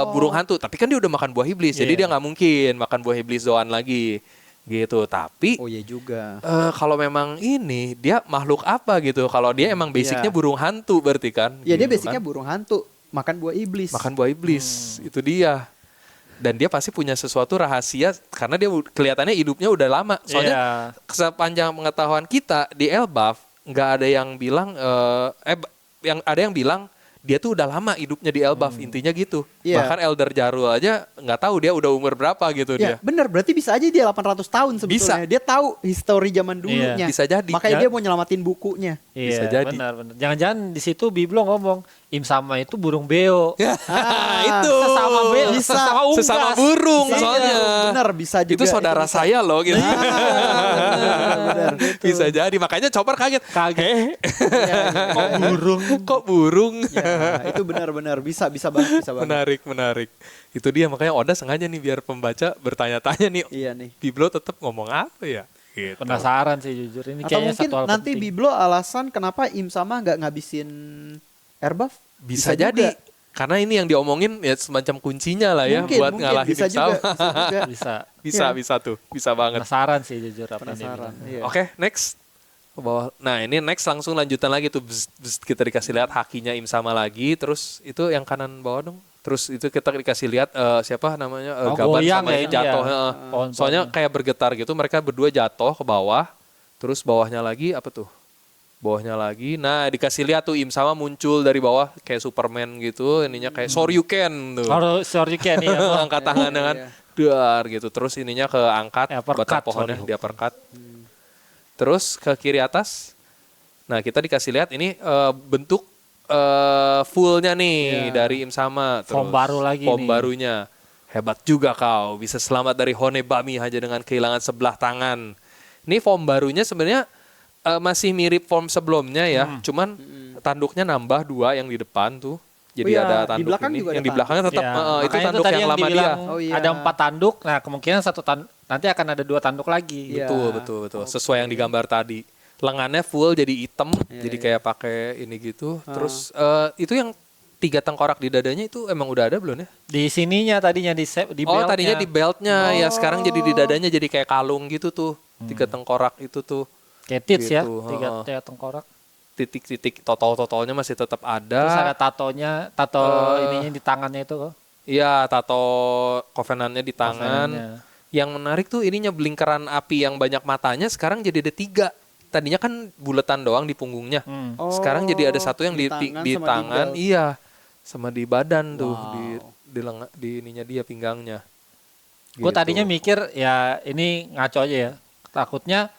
A: burung hantu. Tapi kan dia udah makan buah iblis. Jadi dia nggak mungkin makan buah iblis doan lagi. Gitu. Tapi
C: Oh iya juga.
A: kalau memang ini dia makhluk apa gitu? Kalau dia emang basicnya
C: Iya.
A: burung hantu berarti kan?
C: Ya dia
A: Gitu
C: basicnya
A: kan.
C: burung hantu, makan buah iblis.
A: Makan buah iblis, itu dia. Dan dia pasti punya sesuatu rahasia karena dia kelihatannya hidupnya udah lama. Soalnya
B: Iya.
A: sepanjang pengetahuan kita di Elbaf nggak ada yang bilang yang ada yang bilang dia tuh udah lama hidupnya di Elbaf, intinya gitu.
C: Iya.
A: Bahkan Elder Jarul aja nggak tahu dia udah umur berapa gitu
C: Ya
A: dia.
C: benar, berarti bisa aja dia 800 tahun sebetulnya. Dia tahu histori zaman dulunya.
A: Bisa jadi.
C: Makanya
B: Ya.
C: dia mau nyelamatin bukunya.
A: Bisa
B: Iya,
A: jadi.
B: benar. Jangan-jangan di situ Biblo ngomong, Im sama itu burung beo.
A: Itu
B: Sesama beo,
C: Bisa.
B: sesama unggas.
A: sesama burung
C: Iya,
A: soalnya.
C: benar, bisa juga.
A: Itu saudara
C: bisa.
A: saya loh gitu.
C: Benar.
A: Bisa jadi, makanya Chopper kaget.
B: Kaget.
A: Kok burung? Kok burung?
C: Ya, itu benar-benar bisa banget, bisa banget.
A: Menarik. Itu dia makanya Oda sengaja nih biar pembaca bertanya-tanya nih.
C: Iya nih.
A: Biblo tetap ngomong apa ya? Gitu.
B: Penasaran sih jujur. Ini
C: Atau
B: kayaknya
C: mungkin
B: satu hal
C: nanti
B: penting.
C: Biblo alasan kenapa Im sama nggak ngabisin Airbuff?
A: Bisa jadi.
C: juga.
A: Karena ini yang diomongin ya semacam kuncinya lah ya buat ngalahin
C: bisa
A: Im sama.
C: juga, bisa juga.
B: Bisa.
A: Bisa tuh. Bisa banget.
B: Penasaran sih jujur apa dia
C: Penasaran.
B: bilang.
C: Iya.
A: Oke, next. Ke bawah. Nah, ini next langsung lanjutan lagi tuh. Kita dikasih lihat hakinya Im sama lagi. Terus itu yang kanan bawah dong. Terus itu kita dikasih lihat siapa namanya Gaban
B: goyang
A: sama
B: ya
A: ini
B: ini
A: jatuh.
B: ya.
A: heeh.
B: Pohon-pohonnya.
A: Soalnya kayak bergetar gitu. Mereka berdua jatuh ke bawah. Terus bawahnya lagi apa tuh? Bawahnya lagi. Nah, dikasih lihat tuh Im sama muncul dari bawah kayak Superman gitu. Ininya kayak Shoryuken tuh.
B: Oh, sorry Ken ya.
A: Angkat tangannya kan. Dar gitu. Terus ininya keangkat
B: Uppercut,
A: batang pohonnya
B: sorry.
A: di uppercut. Terus ke kiri atas. Nah, kita dikasih lihat ini bentuk fullnya nih dari Im sama.
B: Form baru lagi
A: form
B: nih.
A: barunya. Hebat juga kau. Bisa selamat dari Honebami hanya dengan kehilangan sebelah tangan. Ini form barunya sebenarnya masih mirip form sebelumnya ya. Cuman tanduknya nambah 2 yang di depan tuh. Jadi
C: Oh iya,
A: ada
C: di
A: tanduk
C: belakang
A: ini.
C: juga
A: Yang
C: ada
A: di belakangnya tetap
B: Ya,
A: itu
B: makanya
A: tanduk
B: tadi
A: yang lama dia.
B: dibilang
C: Oh iya.
B: ada 4 tanduk. Nah, kemungkinan nanti akan ada 2 tanduk lagi.
C: Iya.
A: Betul. Sesuai yang digambar tadi. Lengannya full jadi hitam, jadi kayak pakai ini gitu. Terus itu yang 3 tengkorak di dadanya itu emang udah ada belum ya?
B: Di sininya tadinya di
A: Oh,
B: beltnya.
A: tadinya di beltnya ya, sekarang jadi di dadanya jadi kayak kalung gitu tuh. 3 tengkorak itu tuh.
B: Kayak tits ya,
A: Gitu,
B: 3
A: heeh.
B: tengkorak.
A: Titik-titik totol-totolnya masih tetap
B: Terus ada
A: ada.
B: tato ininya di tangannya itu kok.
A: Iya, tato covenantnya di tangan.
B: Covenantnya.
A: Yang menarik tuh ininya lingkaran api yang banyak matanya sekarang jadi ada 3. Tadinya kan buletan doang di punggungnya.
B: Hmm.
C: Oh,
A: Sekarang jadi ada satu yang di
C: tangan
A: di
C: sama
A: tangan,
C: belt.
A: iya, sama di badan tuh,
C: Wow.
A: di ininya dia pinggangnya.
B: Gue
A: Gitu.
B: tadinya mikir ya ini ngaco aja ya. Takutnya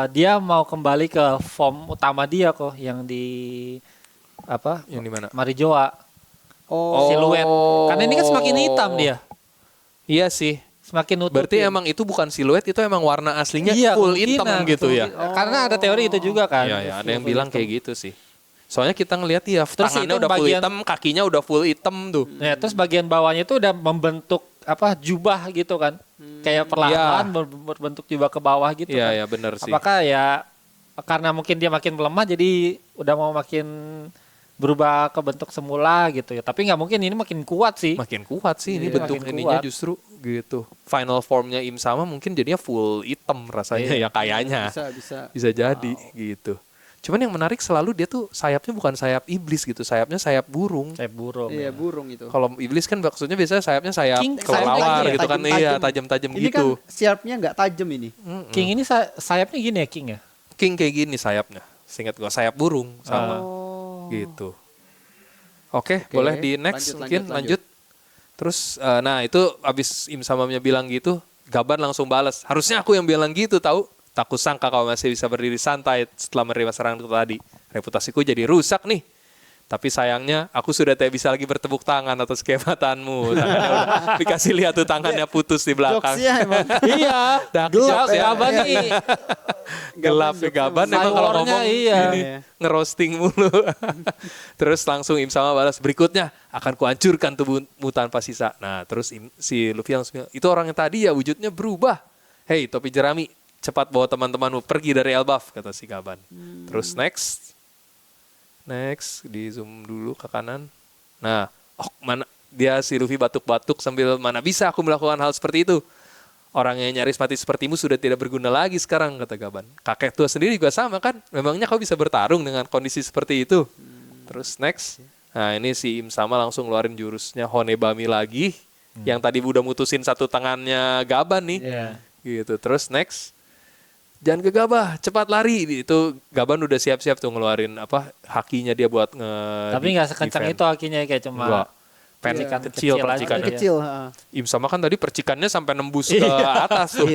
B: dia mau kembali ke form utama dia kok yang di apa?
A: Yang di mana?
B: Marijoa.
C: Oh,
B: Siluet. Karena ini kan semakin hitam dia.
A: Iya sih.
B: Semakin nutupin.
A: Berarti emang itu bukan siluet, itu emang warna aslinya
B: Iya,
A: full
B: kemungkinan,
A: hitam gitu ya.
B: Karena ada teori itu juga kan.
A: Iya, ya, ada yang bilang kayak gitu sih. Soalnya kita ngelihat ya
B: Terus
A: tangannya
B: itu
A: udah full
B: bagian-
A: hitam, kakinya udah full hitam tuh.
B: Ya, terus bagian bawahnya itu udah membentuk apa jubah gitu kan. Kayak perlahan berbentuk jubah ke bawah gitu
A: Iya,
B: kan.
A: ya bener sih.
B: Apakah ya karena mungkin dia makin melemah jadi udah mau makin berubah ke bentuk semula gitu ya. Tapi nggak mungkin ini makin kuat sih.
A: Makin kuat sih ini
B: Iya,
A: bentuk
B: makin
A: ininya
B: kuat.
A: justru gitu. Final formnya Im sama mungkin jadinya full hitam rasanya ya kayaknya.
C: bisa.
A: Bisa jadi gitu. Cuman yang menarik selalu dia tuh sayapnya bukan sayap iblis gitu, sayapnya sayap burung.
B: Kayak burung.
C: Iya,
B: ya.
C: burung itu.
A: Kalau iblis kan maksudnya biasanya sayapnya sayap
B: King,
A: kelelawar
C: sayapnya
A: gitu kan,
C: tajam-tajam.
A: iya tajam-tajam
C: Ini
A: gitu.
C: kan siapnya nggak tajam ini.
B: King ini sayapnya gini ya King ya.
A: King kayak gini sayapnya. Seingat gua sayap burung sama.
C: Oh.
A: Gitu. Oke, boleh di next mungkin lanjut. Terus nah itu abis Im Samamnya bilang gitu, Gaban langsung balas. Harusnya aku yang bilang gitu tahu. Tak kusangka kau masih bisa berdiri santai setelah menerima serangan itu tadi. Reputasiku jadi rusak nih. Tapi sayangnya aku sudah tidak bisa lagi bertepuk tangan atas kehebatanmu. Tangannya udah dikasih lihat tuh tangannya putus di belakang.
C: Jokesnya emang.
B: Iya.
C: Gelap ya.
B: Gaban nih.
A: Gelap ya Gaban emang kalau
B: Cyborgnya,
A: ngomong
B: iya.
A: ini ngerosting mulu. Terus langsung Im Sama balas, berikutnya akan kuhancurkan tubuhmu tanpa sisa. Nah terus si Luffy langsung bilang, itu orang yang tadi ya wujudnya berubah. Hei topi jerami, cepat bawa teman-temanmu pergi dari Elbaf, kata si Gaban. Terus Next, di zoom dulu ke kanan. Nah, mana dia si Luffy batuk-batuk sambil mana bisa aku melakukan hal seperti itu. Orang yang nyaris mati sepertimu sudah tidak berguna lagi sekarang, kata Gaban. Kakek tua sendiri juga sama kan? Memangnya kau bisa bertarung dengan kondisi seperti itu? Terus next. Nah, ini si Im Sama langsung ngeluarin jurusnya Honebami lagi. Yang tadi udah mutusin satu tangannya Gaban nih. Gitu. Terus next. Jangan gegabah, cepat lari. Itu Gaban udah siap-siap tuh ngeluarin hakinya dia buat
B: Tapi nggak sekencang itu hakinya, kayak cuma
A: Enggak. Kecil percikannya.
C: Kecil.
A: Im Sama kan tadi percikannya sampai nembus ke atas tuh.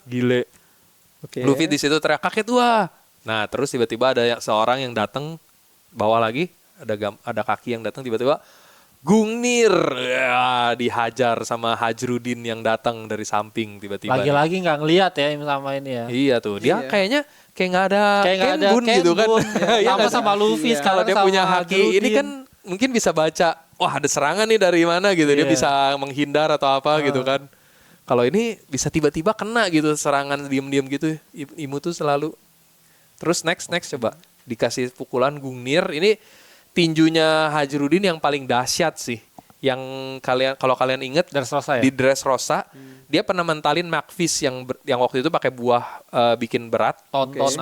A: Gile. Luffy di situ teriak kakek tua. Nah terus tiba-tiba ada seorang yang datang bawa lagi. Ada kaki yang datang tiba-tiba. Gungnir ya, dihajar sama Hajrudin yang datang dari samping tiba-tiba.
B: Lagi-lagi nggak ngelihat ya Im Sama ini ya.
A: Iya tuh, dia kayaknya kayak nggak ada Kenbun gitu kan.
B: Sama Luffy
A: Kalau dia punya haki ini kan mungkin bisa baca, wah ada serangan nih dari mana gitu. Dia bisa menghindar atau apa gitu kan. Kalau ini bisa tiba-tiba kena gitu serangan diem-diem gitu. Imu tuh selalu. Terus next coba dikasih pukulan Gungnir. Ini tinjunya Hajrudin yang paling dahsyat sih. Yang kalau kalian inget
B: Dressrosa ya?
A: Di Dressrosa dia pernah mentalin Magvis yang waktu itu pakai buah bikin berat 10.000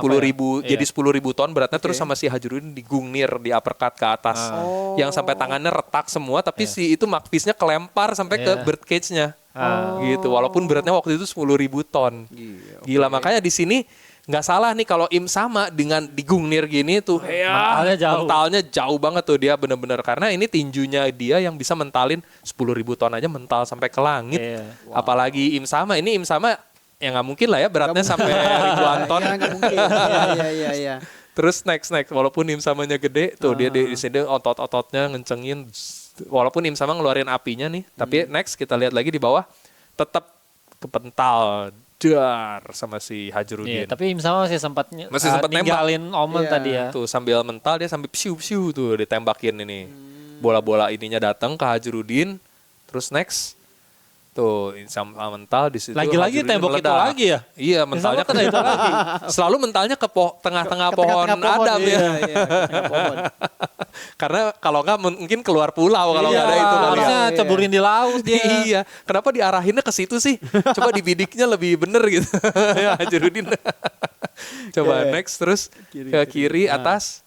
A: jadi 10.000 ton beratnya. Terus sama si Hajrudin di Gungnir, di uppercut ke atas yang sampai tangannya retak semua, tapi si itu Magvisnya kelempar sampai ke birdcage-nya gitu, walaupun beratnya waktu itu 10.000 ton. Gila. Makanya di sini nggak salah nih kalau Im Sama dengan di Gungnir gini tuh mentalnya jauh banget tuh dia bener-bener, karena ini tinjunya dia yang bisa mentalin 10.000 ton aja mental sampai ke langit. Apalagi Im Sama ya nggak mungkin lah ya beratnya sampai ribuan ton.
C: Nggak mungkin. Iya.
A: Terus next walaupun Im Samanya gede tuh dia di sini otot-ototnya ngencengin, walaupun Im Sama ngeluarin apinya nih, tapi next kita lihat lagi di bawah tetap kepental dar sama si Hajrudin.
B: Tapi Im Sama masih sempat
A: ninggalin
B: Omen tadi ya.
A: Tuh sambil mental dia sambil psiu tuh ditembakin ini. Bola-bola ininya datang ke Hajrudin. Terus next tuh sama mental di situ.
B: Lagi-lagi tembok itu lagi ya?
A: Iya, mentalnya kan itu lagi. Selalu mentalnya ke tengah-tengah pohon Adam ya.
C: Pohon.
A: Karena kalau nggak mungkin keluar pulau kalau nggak ada itu kali ya.
B: Harusnya ceburin di laut dia.
A: Iya, kenapa diarahinnya ke situ sih? Coba dibidiknya lebih bener gitu. Ya, Hajrudin. Coba next terus ke kiri atas.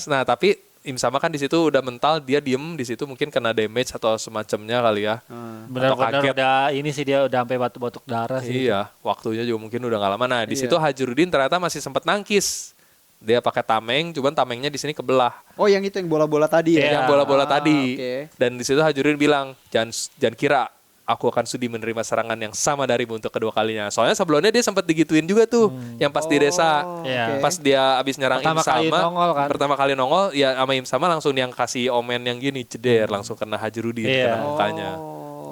A: Nah, tapi Im Sama kan di situ udah mental, dia diem di situ mungkin kena damage atau semacamnya kali ya.
B: Benar-benar udah ini sih dia udah sampai batuk-batuk darah sih.
A: Iya, waktunya juga mungkin udah nggak lama. Nah, di situ Hajrudin ternyata masih sempat nangkis. Dia pakai tameng, cuman tamengnya di sini kebelah.
C: Oh, yang itu yang bola-bola tadi ya?
A: Yang bola-bola tadi.
C: Okay.
A: Dan di situ Hajrudin bilang, jangan kira aku akan sudi menerima serangan yang sama darimu untuk kedua kalinya. Soalnya sebelumnya dia sempat digituin juga tuh, yang pas di desa.
B: Okay.
A: Pas dia abis nyerang Im Sama, pertama kali nongol, ya sama Im Sama langsung yang kasih omen yang gini, ceder, langsung kena Hajrudin, kena mukanya.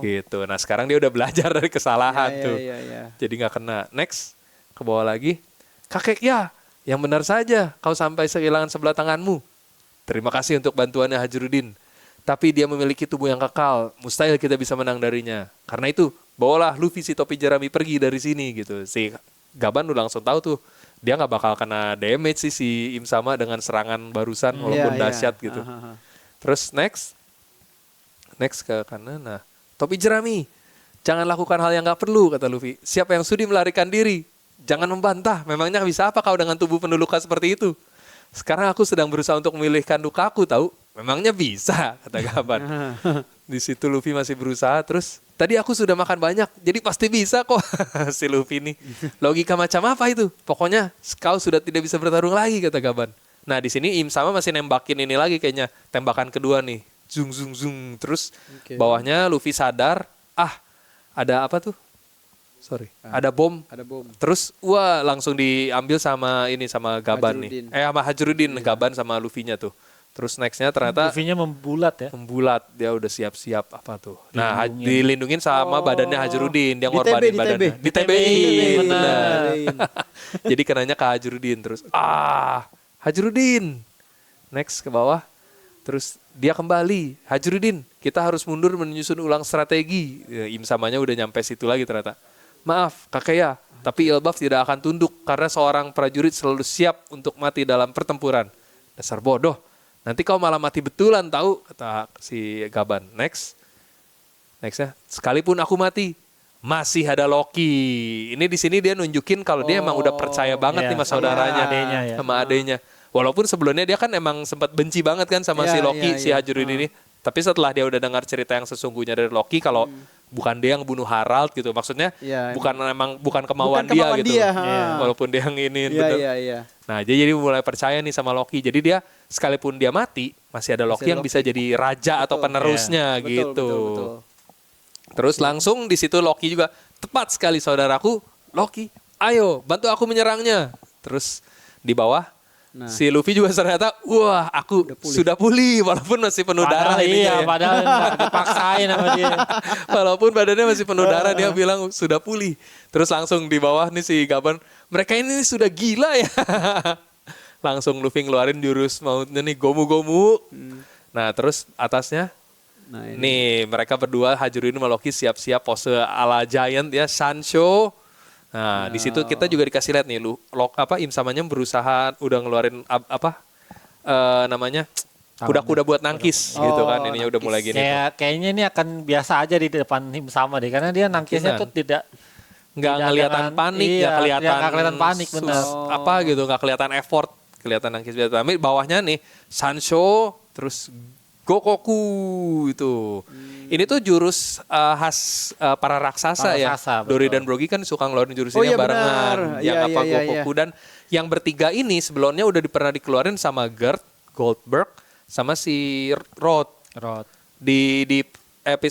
A: Gitu. Nah sekarang dia udah belajar dari kesalahan tuh. Jadi gak kena. Next, ke bawah lagi. Kakek ya, yang benar saja, kau sampai kehilangan sebelah tanganmu. Terima kasih untuk bantuannya Hajrudin. Tapi dia memiliki tubuh yang kekal, mustahil kita bisa menang darinya. Karena itu, bawalah Luffy si topi jerami pergi dari sini gitu. Si Gaban udah langsung tahu tuh, dia nggak bakal kena damage sih si Im Sama dengan serangan barusan walaupun dahsyat gitu. Terus next ke kanan. Nah, topi jerami, jangan lakukan hal yang nggak perlu, kata Luffy. Siapa yang sudi melarikan diri? Jangan membantah. Memangnya bisa apa kau dengan tubuh penuh luka seperti itu? Sekarang aku sedang berusaha untuk memilihkan lukaku, tahu? Memangnya bisa, kata Gaban. Di situ Luffy masih berusaha. Terus tadi aku sudah makan banyak, jadi pasti bisa kok. Si Luffy nih. Logika macam apa itu? Pokoknya kau sudah tidak bisa bertarung lagi, kata Gaban. Nah di sini Im sama masih nembakin ini lagi kayaknya tembakan kedua nih, zung zung zung. Terus
C: Oke.
A: bawahnya Luffy sadar, ada apa tuh? Sorry, ada bom.
C: Ada bom.
A: Terus wah langsung diambil sama Gaban
C: Hajrudin.
A: nih. Sama Hajrudin, Gaban sama Luffy-nya tuh. Terus nextnya ternyata
B: Luffy-nya membulat ya.
A: membulat, dia udah siap-siap apa tuh. Nah, dilindungin sama badannya Hajrudin, dia
C: Di
A: ngorbanin
C: TB.
A: badannya. Di TB,
B: benar.
A: benar. Jadi kenanya ke Hajrudin terus. Hajrudin. Next ke bawah. Terus dia kembali, Hajrudin, kita harus mundur menyusun ulang strategi. Ya, Im samanya udah nyampe situ lagi ternyata. Maaf, Kakeya, tapi Elbaf tidak akan tunduk karena seorang prajurit selalu siap untuk mati dalam pertempuran. Dasar bodoh. Nanti kau malah mati betulan tahu, kata si Gaban. Nextnya, sekalipun aku mati, masih ada Loki. Ini di sini dia nunjukin kalau dia emang udah percaya banget
B: Iya,
A: nih sama
B: sama
A: saudaranya,
B: adenya ya.
A: sama adenya. Walaupun sebelumnya dia kan emang sempat benci banget kan sama
C: Iya,
A: si Loki,
C: iya,
A: si
C: iya.
A: Hajrudin ini. Tapi setelah dia udah dengar cerita yang sesungguhnya dari Loki, kalau bukan dia yang bunuh Harald gitu, maksudnya
C: Iya,
A: bukan kemauan
C: Bukan
A: dia
C: kemauan
A: gitu.
C: dia,
B: Iya.
A: Walaupun dia yang ini
C: Iya,
A: bener.
C: iya.
A: Nah, dia jadi mulai percaya nih sama Loki. Jadi dia sekalipun dia mati, masih ada Loki
C: ada
A: yang
C: Loki.
A: bisa jadi raja atau
C: Betul.
A: penerusnya
C: Betul,
A: gitu.
C: betul.
A: Terus langsung di situ Loki juga, tepat sekali saudaraku, Loki, ayo bantu aku menyerangnya. Terus di bawah
C: Nah.
A: si Luffy juga ternyata, wah aku sudah pulih walaupun masih penuh darah
B: Padahal
A: ininya
B: iya,
A: ya.
B: padahal nggak dipaksain sama dia.
A: Walaupun badannya masih penuh darah, dia bilang sudah pulih. Terus langsung di bawah nih si Gaban, mereka ini sudah gila ya. Langsung Luffy ngeluarin jurus mautnya nih, Gomu-Gomu. Nah terus atasnya,
C: Nah, ini.
A: nih mereka berdua, Hajrudin sama Loki siap-siap pose ala Giant ya, Sancho. Nah di situ kita juga dikasih lihat nih, Im samanya berusaha udah ngeluarin namanya kuda-kuda buat nangkis gitu kan, ininya udah mulai gini.
B: Kayaknya ini akan biasa aja di depan Him sama deh, karena dia nangkisnya
A: Mungkinan.
B: tuh tidak
A: Nggak kelihatan
B: dengan-
A: panik,
B: iya,
A: nggak kelihatan
B: nggak kelihatan panik, bener.
A: apa gitu, nggak kelihatan effort, kelihatan nangkis biasa. Tapi bawahnya nih Sancho, terus Gokoku itu. Ini tuh jurus khas para raksasa
B: Para
A: ya.
B: raksasa, betul.
A: Dori dan Brogy kan suka ngeluarin jurus
C: Oh
A: ini
C: iya,
A: barengan.
C: benar.
A: Yang
C: Iya,
A: apa
C: iya, iya,
A: Gokoku dan yang bertiga ini sebelumnya udah pernah dikeluarin sama Gert, Goldberg, sama si Rod. Di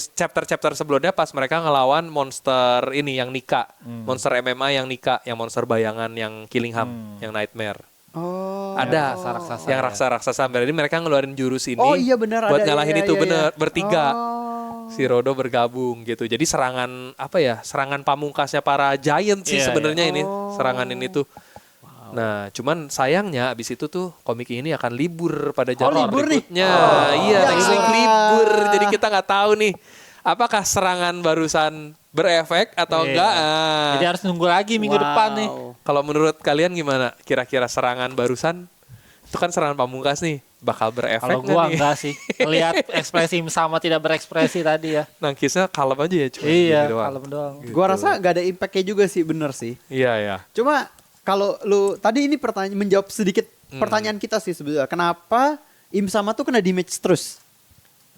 A: chapter-chapter sebelumnya pas mereka ngelawan monster ini yang Nika, monster MMA yang Nika, yang monster bayangan yang Killing Ham, yang Nightmare.
C: Oh.
A: Ada
B: raksasa-raksasa
A: yang
B: ya.
A: raksasa-raksasa. Jadi mereka ngeluarin jurus ini
C: Oh iya benar
A: buat
C: ada.
A: nyalahin
C: iya,
A: itu
C: iya,
A: bener
C: iya.
A: bertiga.
C: Oh.
A: Si Rodo bergabung gitu. Jadi serangan serangan pamungkasnya para Giant sih
B: Iya,
A: sebenarnya ini, serangan ini tuh. Nah, cuman sayangnya abis itu tuh komik ini akan libur pada jadwal
C: libur nih?
A: berikutnya. Iya,
C: Ya.
A: next week libur. Jadi kita nggak tahu nih apakah serangan barusan berefek atau
B: Iya.
A: enggak.
B: Jadi harus nunggu lagi minggu depan nih.
A: Kalau menurut kalian gimana? Kira-kira serangan barusan itu kan serangan pamungkas nih, bakal berefek
B: Kalau
A: nggak
B: gua
A: nih?
B: enggak sih. Lihat ekspresi Him sama tidak berekspresi tadi ya.
A: Nangkisnya kalem aja ya cuma
B: Iya,
A: gini doang.
B: kalem doang.
C: Gua rasa nggak ada impactnya juga sih, bener sih.
A: Iya, iya.
C: Cuma kalau lu tadi ini menjawab sedikit pertanyaan kita sih sebenarnya. Kenapa Im sama tuh kena damage terus?